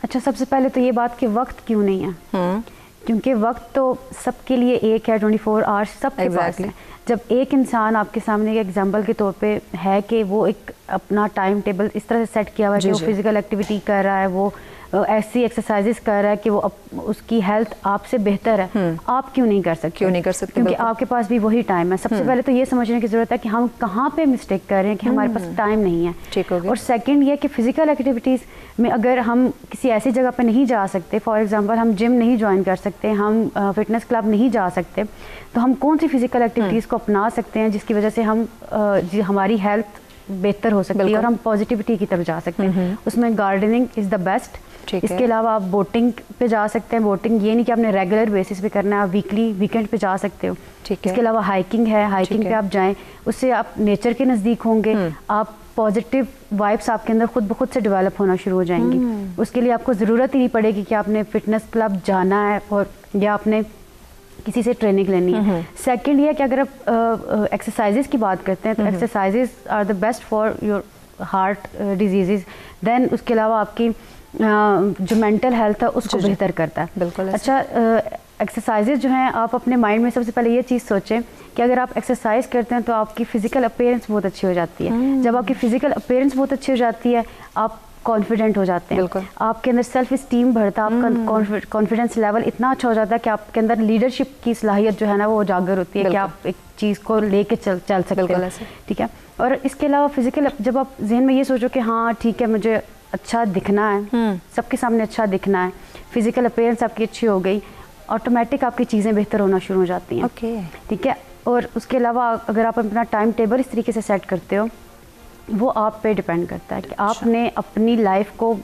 अच्छा, सबसे पहले तो ये बात कि वक्त क्यों नहीं है, क्योंकि वक्त तो सबके लिए एक है, 24 आवर्स सबके पास है। जब एक इंसान आपके सामने एक एग्जांपल के तौर पे है कि वो एक अपना टाइम टेबल इस तरह से सेट किया हुआ है कि वो फिजिकल एक्टिविटी कर रहा है, वो ऐसी एक्सरसाइजेस कर रहा है कि वो उसकी हेल्थ आपसे बेहतर है, आप क्यों नहीं कर सकते? क्यों नहीं कर सकते? क्योंकि आपके पास भी वही टाइम है। सबसे पहले तो ये समझने की ज़रूरत है कि हम कहाँ पे मिस्टेक कर रहे हैं कि हमारे पास टाइम नहीं है। ठीक हो गया। और सेकंड ये कि फिजिकल एक्टिविटीज़ में अगर हम किसी ऐसी जगह पे नहीं जा सकते, फॉर एग्जांपल हम जिम नहीं ज्वाइन कर सकते, हम फिटनेस क्लब नहीं जा सकते, तो हम कौन सी फिजिकल एक्टिविटीज़ को अपना सकते हैं जिसकी वजह से हम हमारी हेल्थ बेहतर हो सकती है और हम पॉजिटिविटी की तरफ जा सकते हैं। उसमें गार्डनिंग इज़ द बेस्ट। इसके अलावा आप बोटिंग पे जा सकते हैं। बोटिंग ये नहीं कि आपने रेगुलर बेसिस पे करना है, आप वीकली वीकेंड पे जा सकते हो। इसके अलावा हाइकिंग है, हाइकिंग पे आप जाएं, उससे आप नेचर के नज़दीक होंगे, आप पॉजिटिव वाइब्स आपके अंदर खुद ब खुद से डेवलप होना शुरू हो जाएंगी। उसके लिए आपको ज़रूरत ही नहीं पड़ेगी कि आपने फिटनेस क्लब जाना है और या आपने किसी से ट्रेनिंग लेनी है। सेकंड ये कि अगर आप एक्सरसाइजेज की बात करते हैं तो exercises are the best for your heart disease. Then उसके अलावा आपकी जो मेंटल हेल्थ है उसको बेहतर करता है। बिल्कुल। अच्छा, एक्सरसाइजेज जो हैं, आप अपने माइंड में सबसे पहले ये चीज़ सोचें कि अगर आप एक्सरसाइज करते हैं तो आपकी फ़िज़िकल अपीयरेंस बहुत अच्छी हो जाती है। जब आपकी फ़िज़िकल अपीयरेंस बहुत अच्छी हो जाती है, आप कॉन्फिडेंट हो जाते हैं, आपके अंदर सेल्फ इस्टीम बढ़ता है, आपका कॉन्फिडेंस लेवल इतना अच्छा हो जाता है कि आपके अंदर लीडरशिप की सलाहियत जो है ना वो उजागर होती है कि आप एक चीज़ को लेके चल सकते हैं। ठीक है। और इसके अलावा फिजिकल, जब आप जहन में ये सोचो कि हाँ ठीक है मुझे अच्छा दिखना है, सबके सामने अच्छा दिखना है, फिजिकल अपीयरेंस आपकी अच्छी हो गई, ऑटोमेटिक आपकी चीज़ें बेहतर होना शुरू हो जाती हैं। ठीक है। और उसके अलावा अगर आप अपना टाइम टेबल इस तरीके से सेट करते हो, वो आप पे डिपेंड करता है कि आपने अपनी लाइफ को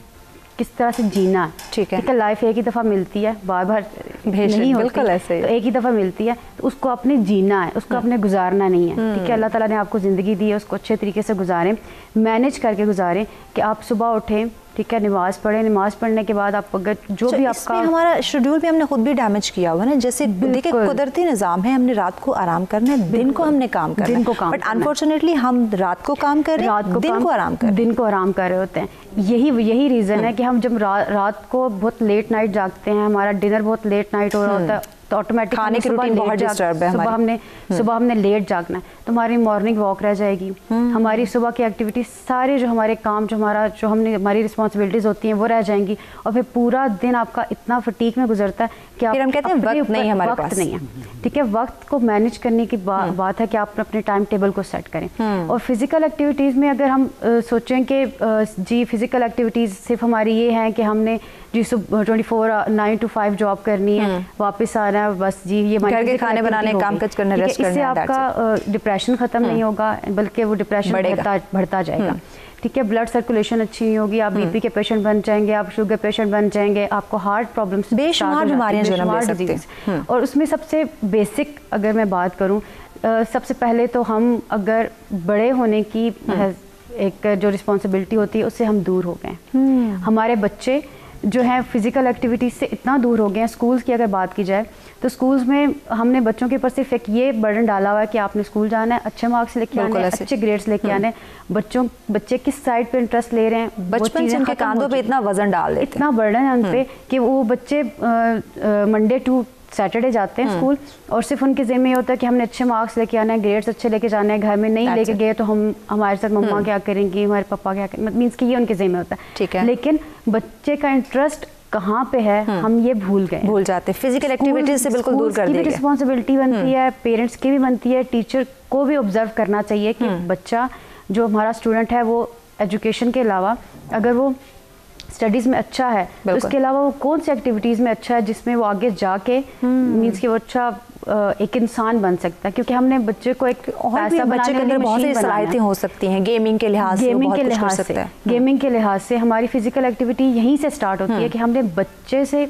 किस तरह से जीना है। ठीक है। लाइफ एक ही दफ़ा मिलती है, बार बार नहीं होती, तो एक ही दफ़ा मिलती है, तो उसको आपने जीना है, उसको आपने गुजारना नहीं है। ठीक है। अल्लाह ताला ने आपको ज़िंदगी दी है, उसको अच्छे तरीके से गुजारें, मैनेज करके गुजारें कि आप सुबह उठें, ठीक है, नमाज़ पढ़ें, नमाज पढ़ने के बाद आप अगर जो भी आपका हमारा शेड्यूल भी हमने खुद भी डैमेज किया हुआ है ना, जैसे देखिए कुदरती निज़ाम है, हमने रात को आराम करना है, दिन को हमने काम करना है, बट अनफॉर्चुनेटली हम रात को काम कर रहे हैं, दिन को आराम कर रहे होते हैं। यही रीज़न है कि हम जब रात को बहुत लेट नाइट जागते हैं, हमारा डिनर बहुत लेट नाइट हो रहा होता है, तो ऑटोमेटिक खाने की रूटीन बहुत डिस्टर्ब है। सुबह हमने लेट जागना है, तो हमारी मॉर्निंग वॉक रह जाएगी, हमारी सुबह की एक्टिविटी सारे जो हमारे काम जो हमारी रिस्पॉन्सिबिलिटीज होती हैं वो रह जाएंगी, और फिर पूरा दिन आपका इतना फटीक में गुजरता है कि हम कहते हैं वक्त नहीं है, हमारे पास नहीं है। ठीक है। वक्त को मैनेज करने की बात है कि आप अपने टाइम टेबल को सेट करें। और फिजिकल एक्टिविटीज़ में अगर हम सोचें कि जी फिजिकल एक्टिविटीज़ सिर्फ हमारी ये हैं कि हमने जी 24 9 to 5 जॉब करनी है, वापस आना है, बस जी ये घर के खाने बनाने, काम काज करना, रेस्ट करना, इससे आपका डिप्रेशन खत्म नहीं होगा, बल्कि वो डिप्रेशन बढ़ता जाएगा। ठीक है। ब्लड सर्कुलेशन अच्छी नहीं होगी, आप बीपी के पेशेंट बन जाएंगे, आप शुगर पेशेंट बन जाएंगे, आपको हार्ट प्रॉब्लम्स, बेशुमार बीमारियां जन्म ले सकती हैं। और उसमें सबसे बेसिक अगर मैं बात करूं, सबसे पहले तो हम अगर बड़े होने की एक जो रिस्पॉन्सिबिलिटी होती है उससे हम दूर हो गए। हमारे बच्चे जो है फिजिकल एक्टिविटीज़ से इतना दूर हो गए हैं। स्कूल्स की अगर बात की जाए तो स्कूल्स में हमने बच्चों के ऊपर सिर्फ एक ये बर्डन डाला हुआ है कि आपने स्कूल जाना है, अच्छे मार्क्स लेके आने हैं, अच्छे ग्रेड्स लेके आने हैं। बच्चे किस साइड पे इंटरेस्ट ले रहे हैं, बचपन से उनके कांधों पे इतना वजन डाल देते हैं, इतना बर्डन है उन पे कि वो बच्चे मंडे टू सैटरडे जाते हैं स्कूल और सिर्फ उनके ज़िम्मे ये होता है कि हमने अच्छे मार्क्स लेके आना है, ग्रेड्स अच्छे लेके जाने हैं। घर में नहीं लेके गए तो हमारे साथ मम्मा क्या करेंगी, हमारे पापा क्या करेंगे, मीन्स कि ये उनके ज़िम्मे होता है। ठीक है। लेकिन बच्चे का इंटरेस्ट कहाँ पे है हम ये भूल जाते हैं। फिजिकल एक्टिविटीज से बिल्कुल दूर कर दिया गया। रिस्पॉन्सिबिलिटी बनती है, पेरेंट्स की भी बनती है, टीचर को भी ऑब्जर्व करना चाहिए कि बच्चा जो हमारा स्टूडेंट है वो एजुकेशन के अलावा अगर वो स्टडीज़ में अच्छा है तो इसके अलावा वो कौन सी एक्टिविटीज़ में अच्छा है जिसमें वो आगे जाके मीन्स कि वो अच्छा एक इंसान बन सकता है। क्योंकि हमने बच्चे को एक पैसा बच्चे के अंदर बहुत सारी सलाहियतें हो सकती हैं, गेमिंग के लिहाज से, गेमिंग के लिहाज से हमारी फिजिकल एक्टिविटी यहीं से स्टार्ट होती है कि हमने बच्चे से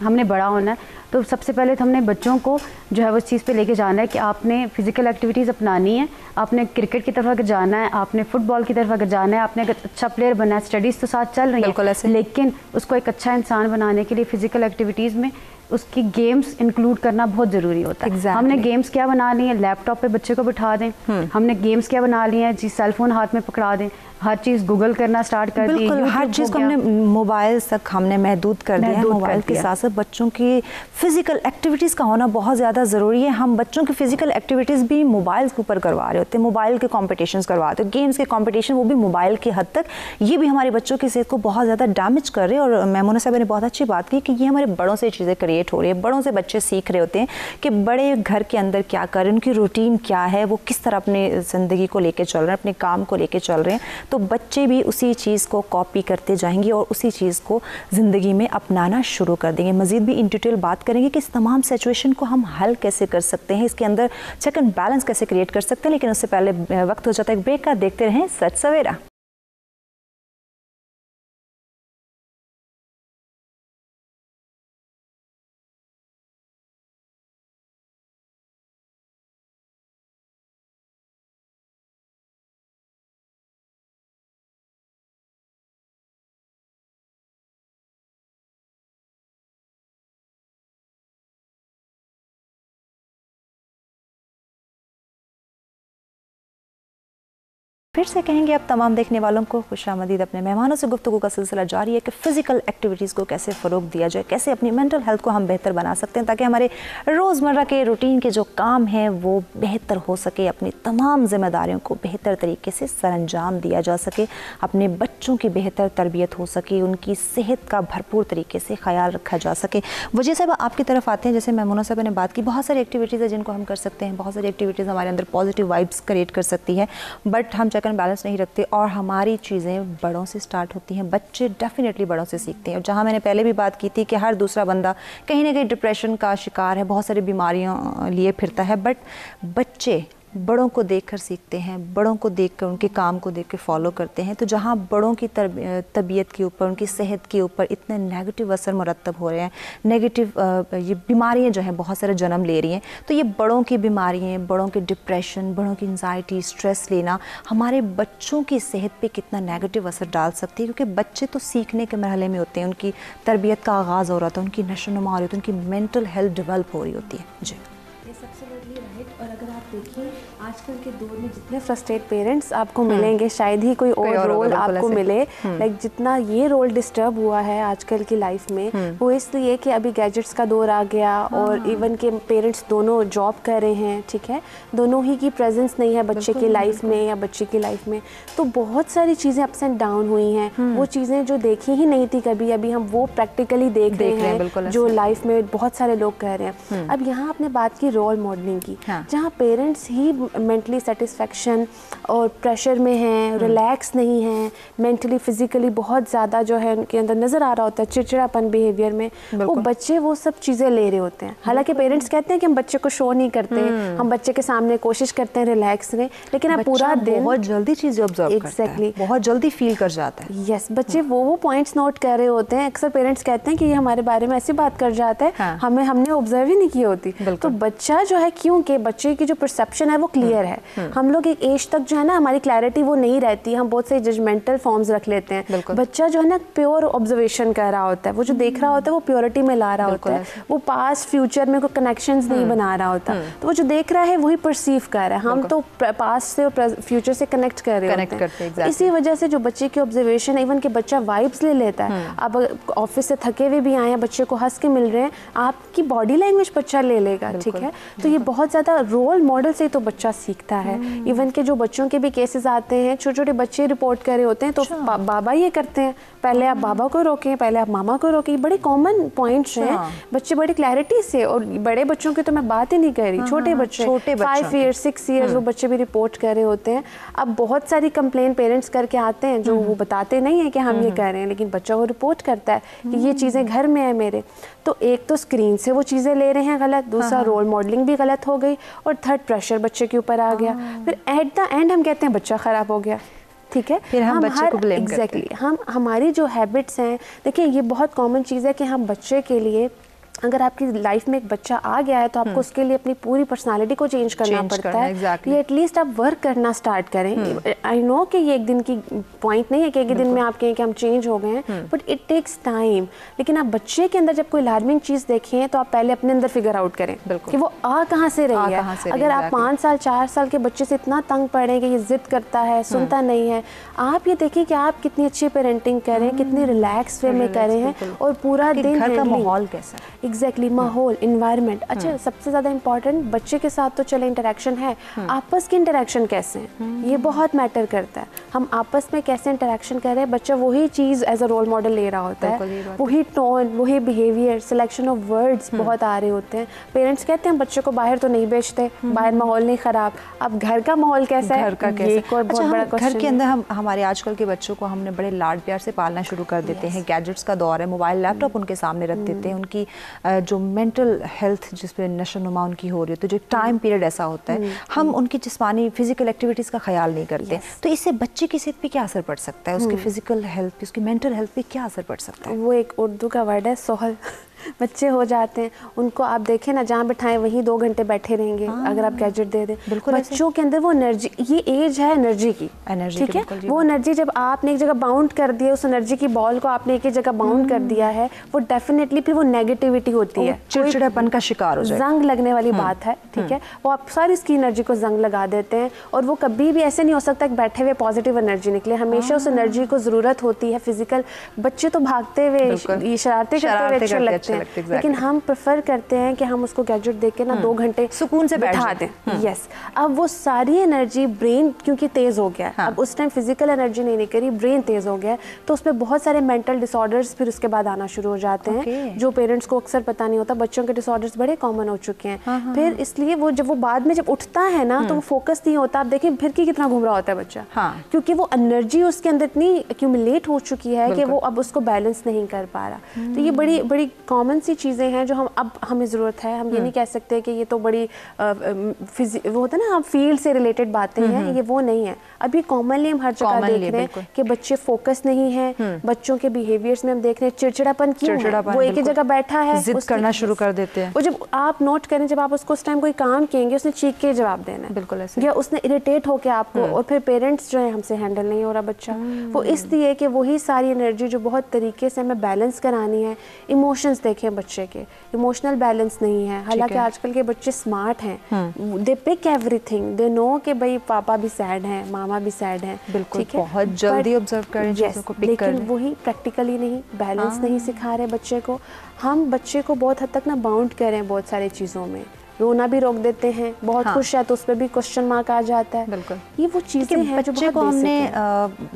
हमने बड़ा होना है। तो सबसे पहले तो हमने बच्चों को जो है वो इस चीज़ पे लेके जाना है कि आपने फिजिकल एक्टिविटीज़ अपनानी है, आपने क्रिकेट की तरफ अगर जाना है, आपने फुटबॉल की तरफ अगर जाना है, आपने अगर अच्छा प्लेयर बनना है, स्टडीज़ तो साथ चल रही है लेकिन उसको एक अच्छा इंसान बनाने के लिए फिजिकल एक्टिविटीज़ में उसकी गेम्स इंक्लूड करना बहुत ज़रूरी होता है। हमने गेम्स क्या बना ली है, लैपटॉप पे बच्चे को बिठा दें, हमने गेम्स क्या बना ली है जी, सेलफोन हाथ में पकड़ा दें, हर चीज़ गूगल करना स्टार्ट कर दी, हर चीज़ को हमने मोबाइल तक हमने महदूद कर दिया है। मोबाइल के साथ साथ बच्चों की फिजिकल एक्टिविटीज़ का होना बहुत ज़्यादा ज़रूरी है। हम बच्चों की फिजिकल एक्टिविटीज़ भी मोबाइल के ऊपर करवा रहे होते हैं, मोबाइल के कॉम्पिटिशन्स करवाते हैं, गेम्स के कॉम्पिटिशन वो भी मोबाइल की हद तक। ये भी हमारे बच्चों की सेहत को बहुत ज़्यादा डैमेज कर रहे हैं। और मैमूना साहब ने बहुत अच्छी बात की कि ये हमारे बड़ों से चीज़ें क्रिएट हो रही है, बड़ों से बच्चे सीख रहे होते हैं कि बड़े घर के अंदर क्या कर रहे हैं, उनकी रूटीन क्या है, वो किस तरह अपनी ज़िंदगी को लेके चल रहे हैं, अपने काम को लेके चल रहे हैं। तो बच्चे भी उसी चीज़ को कॉपी करते जाएंगे और उसी चीज़ को ज़िंदगी में अपनाना शुरू कर देंगे। मज़ीद भी इन डिटेल बात करेंगे कि इस तमाम सिचुएशन को हम हल कैसे कर सकते हैं, इसके अंदर चेक एंड बैलेंस कैसे क्रिएट कर सकते हैं। लेकिन उससे पहले वक्त हो जाता है एक ब्रेक का। देखते रहें सच सवेरा। फिर से कहेंगे अब तमाम देखने वालों को खुशामदीद। अपने मेहमानों से गुफ्तगू का सिलसिला जारी है कि फ़िज़िकल एक्टिविटीज़ को कैसे फ़रोग दिया जाए, कैसे अपनी मेंटल हेल्थ को हम बेहतर बना सकते हैं ताकि हमारे रोज़मर्रा के रूटीन के जो काम हैं वो बेहतर हो सके, अपनी तमाम जिम्मेदारियों को बेहतर तरीके से सरअंजाम दिया जा सके, अपने बच्चों की बेहतर तरबियत हो सके, उनकी सेहत का भरपूर तरीके से ख्याल रखा जा सके। वजह साहब आपकी तरफ आते हैं, जैसे मैमूना साहब ने बात की, बहुत सारी एक्टिविटीज़ है जिनको हम कर सकते हैं, बहुत सारी एक्टिविटीज़ हमारे अंदर पॉजिटिव वाइब्स क्रिएट कर सकती है, बट हम चेक एंड बैलेंस नहीं रखते और हमारी चीज़ें बड़ों से स्टार्ट होती हैं। बच्चे डेफिनेटली बड़ों से सीखते हैं और जहाँ मैंने पहले भी बात की थी कि हर दूसरा बंदा कहीं ना कहीं डिप्रेशन का शिकार है, बहुत सारी बीमारियों लिए फिरता है, बट बच्चे बड़ों को देखकर सीखते हैं, बड़ों को देखकर उनके काम को देखकर फॉलो करते हैं। तो जहाँ बड़ों की तबीयत के ऊपर, उनकी सेहत के ऊपर इतने नेगेटिव असर मुरतब हो रहे हैं, नेगेटिव ये बीमारियाँ जो हैं बहुत सारे जन्म ले रही हैं, तो ये बड़ों की बीमारियाँ, बड़ों के डिप्रेशन, बड़ों की एंजाइटी, स्ट्रेस लेना हमारे बच्चों की सेहत पे कितना नेगेटिव असर डाल सकती है। क्योंकि बच्चे तो सीखने के मरहले में होते हैं, उनकी तरबियत का आगाज़ हो रहा था, उनकी नशोनुमा हो रही होती है, उनकी मेंटल हेल्थ डेवलप हो रही होती है। जी, ये एब्सोल्युटली राइट। और अगर आप देखिए आजकल के दौर में जितने फ्रस्ट्रेट पेरेंट्स आपको मिलेंगे, शायद ही कोई और रोल आपको मिले, लाइक जितना ये रोल डिस्टर्ब हुआ है आजकल की लाइफ में, वो इसलिए कि अभी गैजेट्स का दौर आ गया और इवन के पेरेंट्स दोनों जॉब कर रहे हैं, ठीक है, दोनों ही की प्रेजेंस नहीं है बच्चे की लाइफ में या बच्चे की लाइफ में, तो बहुत सारी चीज़ें अप्स एंड डाउन हुई हैं। वो चीज़ें जो देखी ही नहीं थी कभी, अभी हम वो प्रैक्टिकली देख रहे हैं जो लाइफ में बहुत सारे लोग कह रहे हैं। अब यहाँ आपने बात की रोल मॉडलिंग की, जहाँ पेरेंट्स ही मेंटली सेटिस्फेक्शन और प्रेशर में हैं, रिलैक्स नहीं हैं, मेंटली फिजिकली बहुत ज़्यादा जो है उनके अंदर नज़र आ रहा होता है चिड़चिड़ापन बिहेवियर में, वो बच्चे वो सब चीज़ें ले रहे होते हैं। हालांकि पेरेंट्स कहते हैं कि हम बच्चे को शो नहीं करते, हम बच्चे के सामने कोशिश करते हैं रिलैक्स रहें, लेकिन अब पूरा दिन बहुत जल्दी चीज़ें ऑब्जर्व करता है, बहुत जल्दी फील कर जाता है। यस, बच्चे वो पॉइंट्स नोट कर रहे होते हैं। अक्सर पेरेंट्स कहते हैं कि ये हमारे बारे में ऐसी बात कर जाता है, हमने ऑब्जर्व ही नहीं की होती। तो बच्चा जो है, क्योंकि बच्चे की जो परसेप्शन है वो क्लियर है। हम लोग एक एज तक जो है ना हमारी क्लैरिटी वो नहीं रहती, हम बहुत से जजमेंटल फॉर्म्स रख लेते हैं। बच्चा जो है ना प्योर ऑब्जर्वेशन कर रहा होता है, वो जो देख रहा होता है वो प्योरिटी में ला रहा होता है, वो पास्ट फ्यूचर में कोई कनेक्शंस नहीं बना रहा होता, तो वो जो देख रहा है वही परसीव कर रहा है। हम तो पास्ट से और फ्यूचर से कनेक्ट कर रहे होते हैं। इसी वजह से जो बच्चे की ऑब्जर्वेशन, इवन कि बच्चा वाइब्स ले लेता है। अब ऑफिस से थके हुए भी आए हैं, बच्चे को हंस के मिल रहे हैं, आपकी बॉडी लैंग्वेज बच्चा ले लेगा, ठीक है। तो ये बहुत ज़्यादा रोल मॉडल से तो बच्चा सीखता है। इवन के जो बच्चों के भी केसेस आते हैं, छोटे छोटे बच्चे रिपोर्ट कर रहे होते हैं, तो बाबा ये करते हैं, पहले आप बाबा को रोकें, पहले आप मामा को रोकें। बड़े कॉमन पॉइंट्स हैं, बच्चे बड़ी क्लैरिटी से, और बड़े बच्चों की तो मैं बात ही नहीं कर रही, छोटे बच्चे 5 ईयर्स 6 ईयर्स वो बच्चे भी रिपोर्ट कर रहे होते हैं। अब बहुत सारी कंप्लेन पेरेंट्स करके आते हैं जो वो बताते नहीं है कि हम ये कर रहे हैं, लेकिन बच्चा वो रिपोर्ट करता है कि ये चीज़ें घर में है मेरे। तो एक तो स्क्रीन से वो चीज़ें ले रहे हैं गलत, दूसरा रोल मॉडलिंग भी गलत हो गई, और थर्ड प्रेशर बच्चे के ऊपर आ गया। फिर एट द एंड हम कहते हैं बच्चा ख़राब हो गया, ठीक है। फिर हम बच्चे को ब्लेम करते हैं। हम हमारी जो हैबिट्स हैं, देखिए ये बहुत कॉमन चीज़ है कि हम बच्चे के लिए, अगर आपकी लाइफ में एक बच्चा आ गया है तो आपको उसके लिए अपनी पूरी पर्सनालिटी को चेंज करना पड़ता है। ये एटलीस्ट आप वर्क करना स्टार्ट करें। आई नो कि ये एक दिन की पॉइंट नहीं है कि एक दिन में आप कहें कि हम चेंज हो गए हैं, बट इट टेक्स टाइम। लेकिन आप बच्चे के अंदर जब कोई अलार्मिंग चीज़ देखें तो आप पहले अपने अंदर फिगर आउट करें कि वो आ कहाँ से रही है। अगर आप 5 साल 4 साल के बच्चे से इतना तंग पड़े कि ये जिद करता है, सुनता नहीं है, आप ये देखें कि आप कितनी अच्छी पेरेंटिंग करें, कितनी रिलैक्स वे में करें हैं, और पूरा दिन घर का माहौल कैसा, एग्जैक्टली माहौल, इन्वायरमेंट। अच्छा, सबसे ज़्यादा इंपॉर्टेंट बच्चे के साथ तो चले इंटरेक्शन है, आपस की इंटरेक्शन कैसे हैं ये बहुत मैटर करता है। हम आपस में कैसे इंटरेक्शन कर रहे हैं, बच्चा वही चीज़ एज अ रोल मॉडल ले रहा होता है, वही टोन, वही बिहेवियर, सिलेक्शन ऑफ वर्ड्स बहुत आ रहे होते हैं। पेरेंट्स कहते हैं बच्चे को बाहर तो नहीं भेजते, बाहर माहौल नहीं ख़राब, अब घर का माहौल कैसा है, घर का कैसा? ये कोई बहुत बड़ा क्वेश्चन। घर के अंदर हम हमारे आजकल के बच्चों को हमने बड़े लाड प्यार से पालना शुरू कर देते हैं। गैजेट्स का दौर है, मोबाइल लैपटॉप उनके सामने रख देते हैं, उनकी जो मेंटल हेल्थ जिस पे नशोनुमा उनकी हो रही है, तो जो टाइम पीरियड ऐसा होता है, हम उनकी जिस्मानी फिजिकल एक्टिविटीज़ का ख्याल नहीं करते। तो इससे बच्चे की सेहत पे क्या असर पड़ सकता है, उसकी फिजिकल हेल्थ पे, उसकी मेंटल हेल्थ पे क्या असर पड़ सकता है? वो एक उर्दू का वर्ड है सोहल। बच्चे हो जाते हैं, उनको आप देखें ना, जहाँ बिठाएं वहीं 2 घंटे बैठे रहेंगे अगर आप गैजेट दे दें। बिल्कुल, बच्चों के अंदर वो एनर्जी, ये एज है एनर्जी की, ठीक है। वो एनर्जी जब आपने एक जगह बाउंड कर दिया, उस एनर्जी की बॉल को आपने एक ही जगह बाउंड कर दिया है, वो डेफिनेटली फिर वो नेगेटिविटी होती है, चिड़चिड़ापन का शिकार हो जाए, जंग लगने वाली बात है, ठीक है। वो आप सारी इसकी एनर्जी को जंग लगा देते हैं, और वो कभी भी ऐसे नहीं हो सकता कि बैठे हुए पॉजिटिव एनर्जी निकले, हमेशा उस एनर्जी को ज़रूरत होती है। फिजिकल बच्चे तो भागते हुए, शरारते करते हुए अच्छे लगते हैं, लेकिन हम प्रेफर करते हैं कि हम उसको गैजेट देख के ना 2 घंटे सुकून से बैठा दें। यस, अब वो सारी एनर्जी ब्रेन क्योंकि तेज हो गया है, अब उस टाइम फिजिकल एनर्जी नहीं निकली, ब्रेन तेज हो गया है, तो उसमें बहुत सारे मेंटल डिसऑर्डर्स फिर उसके बाद आना शुरू हो जाते हैं, जो पेरेंट्स को अक्सर पता नहीं होता। बच्चों के डिसऑर्डर्स बड़े कॉमन हो चुके हैं। फिर इसलिए वो जब वो बाद में जब उठता है ना, तो वो फोकस नहीं होता। आप देखें फिर कितना घूम रहा होता है बच्चा, क्योंकि वो एनर्जी उसके अंदर इतनी एक्यूमुलेट हो चुकी है कि वो अब उसको बैलेंस नहीं कर पा रहा। तो ये बड़ी बड़ी कॉमन सी चीज़ें हैं जो हमें ज़रूरत है। हम ये नहीं कह सकते कि ये तो बड़ी वो होता है ना, हम फील्ड से रिलेटेड बातें हैं, ये वो नहीं है। अभी कॉमनली हम हर जगह देख रहे हैं कि बच्चे फोकस नहीं है, बच्चों के बिहेवियर्स में हम देख रहे हैं चिड़चिड़ापन क्यों है, वो एक ही जगह बैठा है, जिद करना शुरू कर देते हैं। वो जब आप नोट करें, जब आप उसको उस टाइम कोई काम कहेंगे, उसने चीख के जवाब देना है, बिल्कुल ऐसे, या उसने इरिटेट होकर आपको, और फिर पेरेंट्स जो है हमसे हैंडल नहीं हो रहा बच्चा। वो इसलिए कि वही सारी एनर्जी जो बहुत तरीके से हमें बैलेंस करानी है। इमोशंस देखें बच्चे के, इमोशनल बैलेंस नहीं है। हालांकि आजकल के बच्चे स्मार्ट हैं, दे पिक एवरीथिंग, दे नो कि भाई पापा भी सैड हैं, मामा भी सैड हैं, बिल्कुल, बहुत जल्दी ऑब्जर्व करें चीज़ों को, पिक करें, लेकिन वही प्रैक्टिकली नहीं, बैलेंस नहीं सिखा रहे बच्चे को। हम बच्चे को बहुत हद तक ना बाउंड करें बहुत सारी चीज़ों में, रोना भी रोक देते हैं, बहुत खुश है तो उस पर भी क्वेश्चन मार्क आ जाता है। बिल्कुल, ये वो चीज़ें हैं जो बच्चे को हमने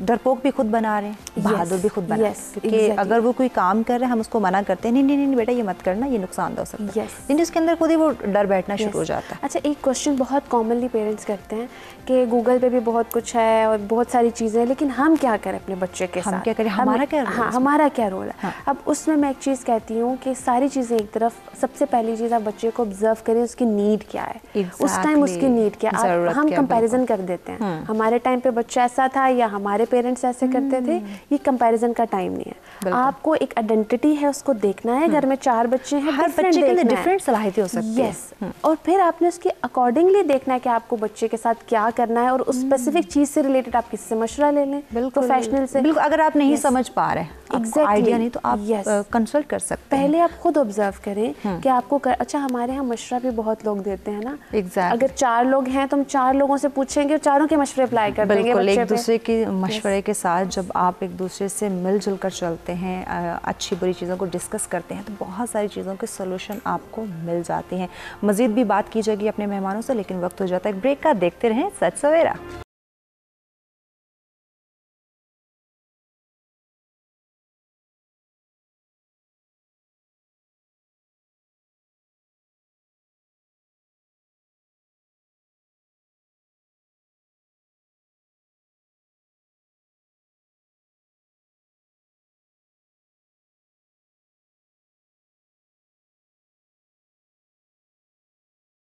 डरपोक भी खुद बना रहे हैं, बहादुर भी खुद बना रहे हैं, क्योंकि अगर वो कोई काम कर रहे हैं हम उसको मना करते हैं, नहीं नहीं नहीं बेटा ये मत करना, ये नुकसानदेह हो सकता है, लेकिन उसके अंदर खुद ही वो डर बैठना शुरू हो जाता है। अच्छा, एक क्वेश्चन बहुत कॉमनली पेरेंट्स करते हैं कि गूगल पे भी बहुत कुछ है और बहुत सारी चीज़ें हैं, लेकिन हम क्या करें अपने बच्चे के साथ, हम क्या करें, हमारा क्या रोल है? हमारा क्या रोल है? अब उसमें मैं एक चीज़ कहती हूँ कि सारी चीज़ें एक तरफ, सबसे पहली चीज़ आप बच्चे को ऑब्जर्व करें, उसकी नीड क्या है, उस टाइम उसकी नीड क्या है। हम कंपैरिजन कर देते हैं, हमारे टाइम पे बच्चा ऐसा था या हमारे पेरेंट्स ऐसे करते थे, ये कंपैरिजन का टाइम नहीं है। आपको एक आइडेंटिटी है, उसको देखना है। घर में 4 बच्चे हैं, हर बच्चे के लिए डिफरेंट सलाहियत हो सकती है। यस, और फिर आपने उसके अकॉर्डिंगली देखना है कि आपको बच्चे के साथ क्या करना है, और उस स्पेसिफिक चीज से रिलेटेड आप किसी से मशवरा ले लें, प्रोफेशनल से। बिल्कुल, अगर आप नहीं समझ पा रहे, आइडिया नहीं, तो आप कंसल्ट कर सकते हैं। पहले आप खुद ऑब्जर्व करें कि आपको अच्छा, हमारे यहाँ मशवरा भी बहुत लोग देते हैं ना। अगर 4 लोग हैं तो हम 4 लोगों से पूछेंगे, चारों के मशवरे अप्लाई कर देंगे। बिल्कुल, एक दूसरे के मशवरे के साथ जब आप एक दूसरे से मिलजुल कर चलते हैं, अच्छी बुरी चीज़ों को डिस्कस करते हैं, तो बहुत सारी चीज़ों के सोल्यूशन आपको मिल जाते हैं। मज़ीद भी बात की जाएगी अपने मेहमानों से, लेकिन वक्त हो जाता है एक ब्रेक का। देखते रहें सच सवेरा।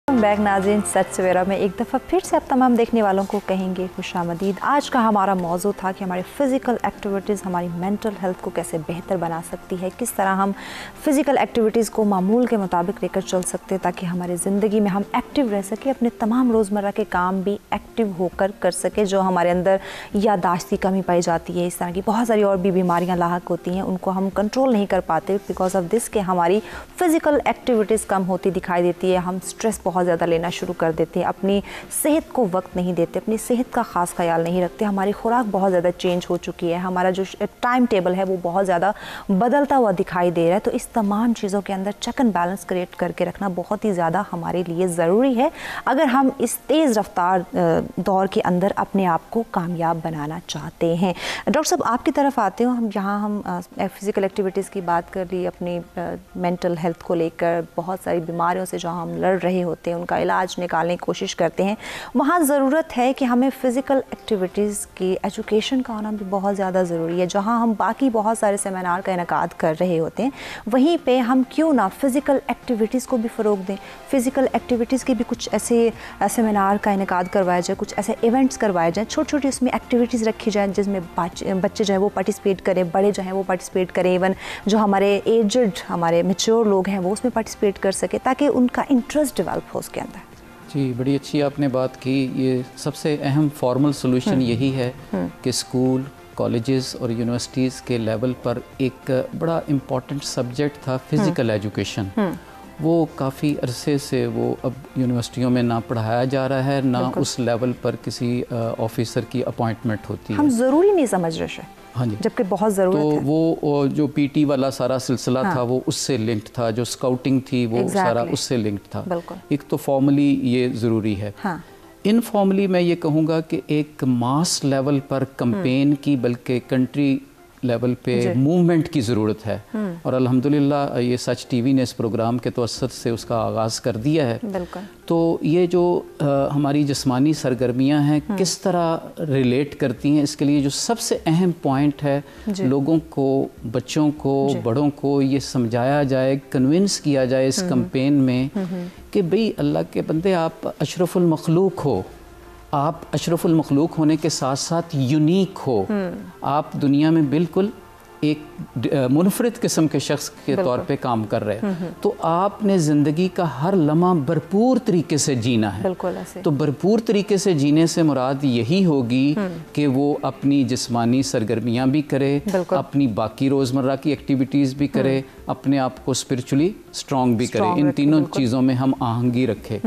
बैक नाज़रीन, सच सवेरा में एक दफ़ा फिर से आप तमाम देखने वालों को कहेंगे खुशामदीद। आज का हमारा मौजू था कि हमारी फ़िज़िकल एक्टिविटीज़ हमारी मेंटल हेल्थ को कैसे बेहतर बना सकती है, किस तरह हम फ़िज़िकल एक्टिविटीज़ को मामूल के मुताबिक लेकर चल सकते हैं ताकि हमारी ज़िंदगी में हम एक्टिव रह सकें, अपने तमाम रोज़मर्रा के काम भी एक्टिव होकर कर सकें। जो हमारे अंदर याददाश्त की कमी पाई जाती है, इस तरह की बहुत सारी और भी बीमारियाँ लाहक होती हैं, उनको हम कंट्रोल नहीं कर पाते बिकॉज ऑफ दिस कि हमारी फ़िज़िकल एक्टिविटीज़ कम होती दिखाई देती है। हम स्ट्रेस बहुत ज़्यादा लेना शुरू कर देते हैं, अपनी सेहत को वक्त नहीं देते, अपनी सेहत का ख़ास ख्याल नहीं रखते। हमारी खुराक बहुत ज़्यादा चेंज हो चुकी है, हमारा जो टाइम टेबल है वो बहुत ज़्यादा बदलता हुआ दिखाई दे रहा है। तो इस तमाम चीज़ों के अंदर चेक एंड बैलेंस क्रिएट करके रखना बहुत ही ज़्यादा हमारे लिए ज़रूरी है अगर हम इस तेज़ रफ्तार दौर के अंदर अपने आप को कामयाब बनाना चाहते हैं। डॉक्टर साहब, आपकी तरफ आते हो। हम यहाँ हम फ़िज़िकल एक्टिविटीज़ की बात कर ली, अपनी मेंटल हेल्थ को लेकर बहुत सारी बीमारियों से जो हम लड़ रहे होते हैं उनका इलाज निकालने की कोशिश करते हैं। वहाँ ज़रूरत है कि हमें फ़िज़िकल एक्टिविटीज़ की एजुकेशन का होना भी बहुत ज़्यादा ज़रूरी है। जहाँ हम बाकी बहुत सारे सेमिनार का इनेकाद कर रहे होते हैं, वहीं पे हम क्यों ना फ़िज़िकल एक्टिविटीज़ को भी फ़रोग दें। फ़िज़िकल एक्टिविटीज़ के भी कुछ ऐसे सेमिनार का इनेकाद करवाया जाए, कुछ ऐसे इवेंट्स करवाए जाएँ, छोटी छोटी उसमें एक्टिविटीज़ रखी जाए जिसमें बच्चे जो है वो पार्टिसिपेट करें, बड़े जो हैं वो पार्टिसिपेट करें, इवन जो हमारे एजड हमारे मैच्योर लोग हैं वो उसमें पार्टिसिपेट कर सके ताकि उनका इंटरेस्ट डेवलप हो उसके अंदर। जी, बड़ी अच्छी आपने बात की। ये सबसे अहम फॉर्मल सोल्यूशन यही है कि स्कूल, कॉलेजेस और यूनिवर्सिटीज़ के लेवल पर एक बड़ा इम्पॉर्टेंट सब्जेक्ट था फ़िज़िकल एजुकेशन। वो काफ़ी अरसे से वो अब यूनिवर्सिटियों में ना पढ़ाया जा रहा है, ना उस लेवल पर किसी ऑफिसर की अपॉइंटमेंट होती है। हम ज़रूरी नहीं समझ रहे, हाँ जी, जबकि बहुत ज़रूरत है। तो वो जो पीटी वाला सारा सिलसिला था वो उससे लिंक्ड था, जो स्काउटिंग थी वो सारा उससे लिंक्ड था। एक तो फॉर्मली ये ज़रूरी है। इनफॉर्मली मैं ये कहूँगा कि एक मास लेवल पर कैंपेन की बल्कि कंट्री लेवल पे मूवमेंट की ज़रूरत है, और अल्हम्दुलिल्लाह ये सच टीवी ने इस प्रोग्राम के तवस्सुत से उसका आगाज़ कर दिया है। तो ये जो हमारी जिस्मानी सरगर्मियां हैं किस तरह रिलेट करती हैं, इसके लिए जो सबसे अहम पॉइंट है, लोगों को, बच्चों को, बड़ों को ये समझाया जाए, कन्विंस किया जाए इस कैंपेन में कि भाई अल्लाह के बंदे, आप अशरफुल मखलूक हो, आप अशरफुल मखलूक होने के साथ साथ यूनिक हो। आप दुनिया में बिल्कुल एक मुनफरिद किस्म के शख्स के तौर पे काम कर रहे हैं। तो आपने ज़िंदगी का हर लम्हा भरपूर तरीके से जीना है। तो भरपूर तरीके से जीने से मुराद यही होगी कि वो अपनी जिस्मानी सरगर्मियाँ भी करे, अपनी बाकी रोज़मर्रा की एक्टिविटीज़ भी करे, अपने आप को स्पिरिचुअली स्ट्रॉन्ग भी करे। इन तीनों चीज़ों में हम आहंगी रखे।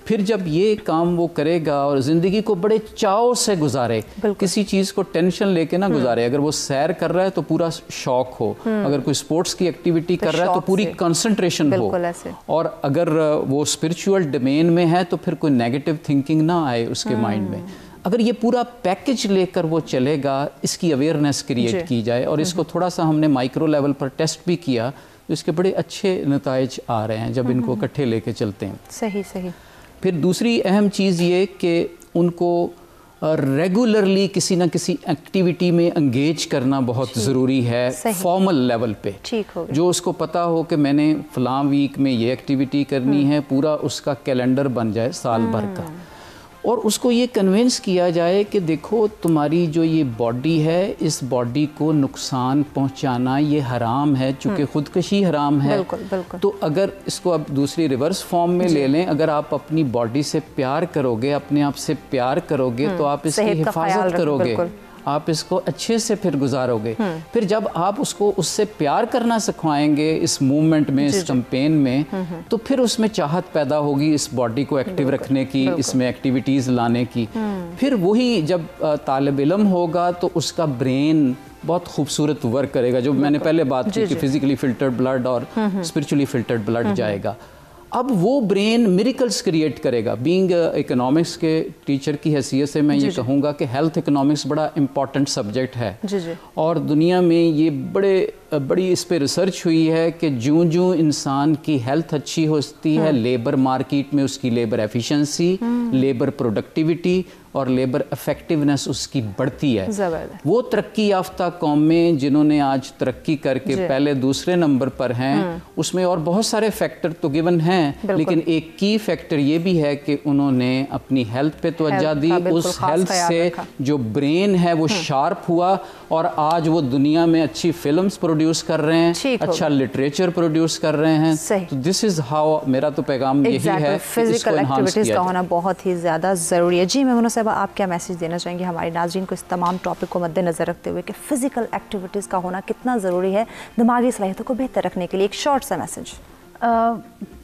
फिर जब ये काम वो करेगा और ज़िंदगी को बड़े चाव से गुजारे, किसी चीज़ को टेंशन लेके ना गुजारे। अगर वो सैर कर रहा है तो पूरा शौक हो, अगर कोई स्पोर्ट्स की एक्टिविटी कर रहा है तो पूरी कंसंट्रेशन हो, और अगर वो स्पिरिचुअल डोमेन में है तो फिर कोई नेगेटिव थिंकिंग ना आए उसके माइंड में। अगर ये पूरा पैकेज लेकर वो चलेगा, इसकी अवेयरनेस क्रिएट की जाए, और इसको थोड़ा सा हमने माइक्रो लेवल पर टेस्ट भी किया, तो इसके बड़े अच्छे नताइज आ रहे हैं जब इनको इकट्ठे लेके चलते हैं। सही। फिर दूसरी अहम चीज़ ये कि उनको रेगुलरली किसी ना किसी एक्टिविटी में एंगेज करना बहुत ज़रूरी है, फॉर्मल लेवल पे। ठीक हो गया। जो उसको पता हो कि मैंने फ़लाँ वीक में ये एक्टिविटी करनी है, पूरा उसका कैलेंडर बन जाए साल भर का, और उसको ये कन्विंस किया जाए कि देखो तुम्हारी जो ये बॉडी है, इस बॉडी को नुकसान पहुंचाना ये हराम है, चूँकि ख़ुदकशी हराम है। बिल्कुल, बिल्कुल। तो अगर इसको अब दूसरी रिवर्स फॉर्म में ले लें, अगर आप अपनी बॉडी से प्यार करोगे, अपने आप से प्यार करोगे, तो आप इसकी हिफाजत करोगे, आप इसको अच्छे से फिर गुजारोगे। फिर जब आप उसको उससे प्यार करना सिखवाएंगे इस मूवमेंट में, इस कैंपेन में, तो फिर उसमें चाहत पैदा होगी इस बॉडी को एक्टिव रखने की, इसमें एक्टिविटीज़ लाने की। फिर वही जब तालिब इल्म होगा तो उसका ब्रेन बहुत खूबसूरत वर्क करेगा, जो मैंने पहले बात की कि फिजिकली फिल्टर्ड ब्लड और स्पिरिचुअली फिल्टर्ड ब्लड जाएगा। अब वो ब्रेन मिरेकल्स क्रिएट करेगा। बीइंग इकोनॉमिक्स के टीचर की हैसियत से मैं ये कहूँगा कि हेल्थ इकोनॉमिक्स बड़ा इम्पॉर्टेंट सब्जेक्ट है, और दुनिया में ये बड़ी इस पे रिसर्च हुई है कि जूं इंसान की हेल्थ अच्छी होती है, लेबर मार्केट में उसकी लेबर एफिशिएंसी, लेबर प्रोडक्टिविटी और लेबर इफेक्टिवनेस उसकी बढ़ती है। वो तरक्की याफ्ता कौमें जिन्होंने आज तरक्की करके पहले दूसरे नंबर पर हैं, उसमें और बहुत सारे फैक्टर तो गिवन हैं, लेकिन एक की फैक्टर ये भी है कि उन्होंने अपनी हेल्थ पे तवज्जो दी। उस हेल्थ से जो ब्रेन है वो शार्प हुआ, और आज वो दुनिया में अच्छी फिल्म्स प्रोड्यूस कर रहे हैं, अच्छा लिटरेचर प्रोड्यूस कर रहे हैं। तो दिस इज हाउ, मेरा तो पैगाम यही है, फिजिकल एक्टिविटीज़ का होना बहुत ही ज़्यादा ज़रूरी है। जी मेमुना साहिबा, आप क्या मैसेज देना चाहेंगे हमारे नाज़रीन को इस तमाम टॉपिक को मद्देनज़र रखते हुए कि फ़िज़िकल एक्टिविटीज़ का होना कितना ज़रूरी है दिमागी सलाहियतों को बेहतर रखने के लिए? एक शॉर्ट सा मैसेज।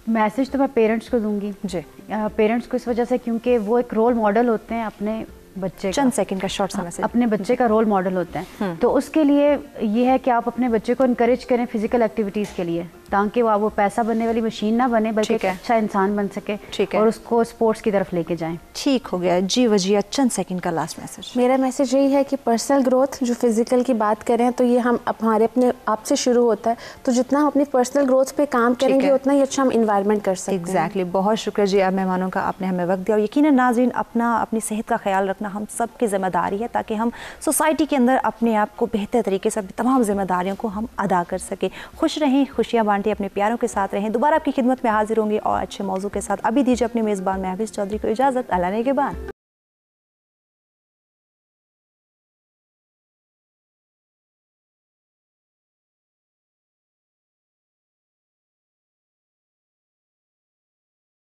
मैसेज तो मैं पेरेंट्स को दूंगी जी। पेरेंट्स को इस वजह से क्योंकि वो एक रोल मॉडल होते हैं अपने बच्चे, चंद सेकंड का शॉर्ट सा मैसेज, अपने बच्चे का रोल मॉडल होते हैं। तो उसके लिए ये है कि आप अपने बच्चे को इनकरेज करें फिजिकल एक्टिविटीज़ के लिए, ताकि वो पैसा बनने वाली मशीन ना बने, बल्कि एक अच्छा इंसान बन सके, और उसको स्पोर्ट्स की तरफ लेके जाएं। ठीक हो गया जी। वजिया, चंद सेकंड का लास्ट मैसेज। मेरा मैसेज यही है कि पर्सनल ग्रोथ, जो फिजिकल की बात करें तो ये हम हमारे अपने आप से शुरू होता है, तो जितना हम अपनी पर्सनल ग्रोथ पे काम करेंगे उतना ही अच्छा हम इन्वायरमेंट कर सकते हैं। एग्जैक्टली। बहुत शुक्रिया जी आप मेहमानों का, आपने हमें वक्त दिया। और यकीनन नाज़रीन, अपनी सेहत का ख्याल रखना हम सब की जिम्मेदारी है, ताकि हम सोसाइटी के अंदर अपने आप को बेहतर तरीके से तमाम जिम्मेदारियों को हम अदा कर सके। खुश रहें, खुशियाँ बांटें, अपने प्यारों के साथ रहें। दोबारा आपकी खिदमत में हाजिर होंगे और अच्छे मौजू के साथ। अभी दीजिए अपने मेज़बान महविश चौधरी को इजाज़त। अल्लाह ने के बाद।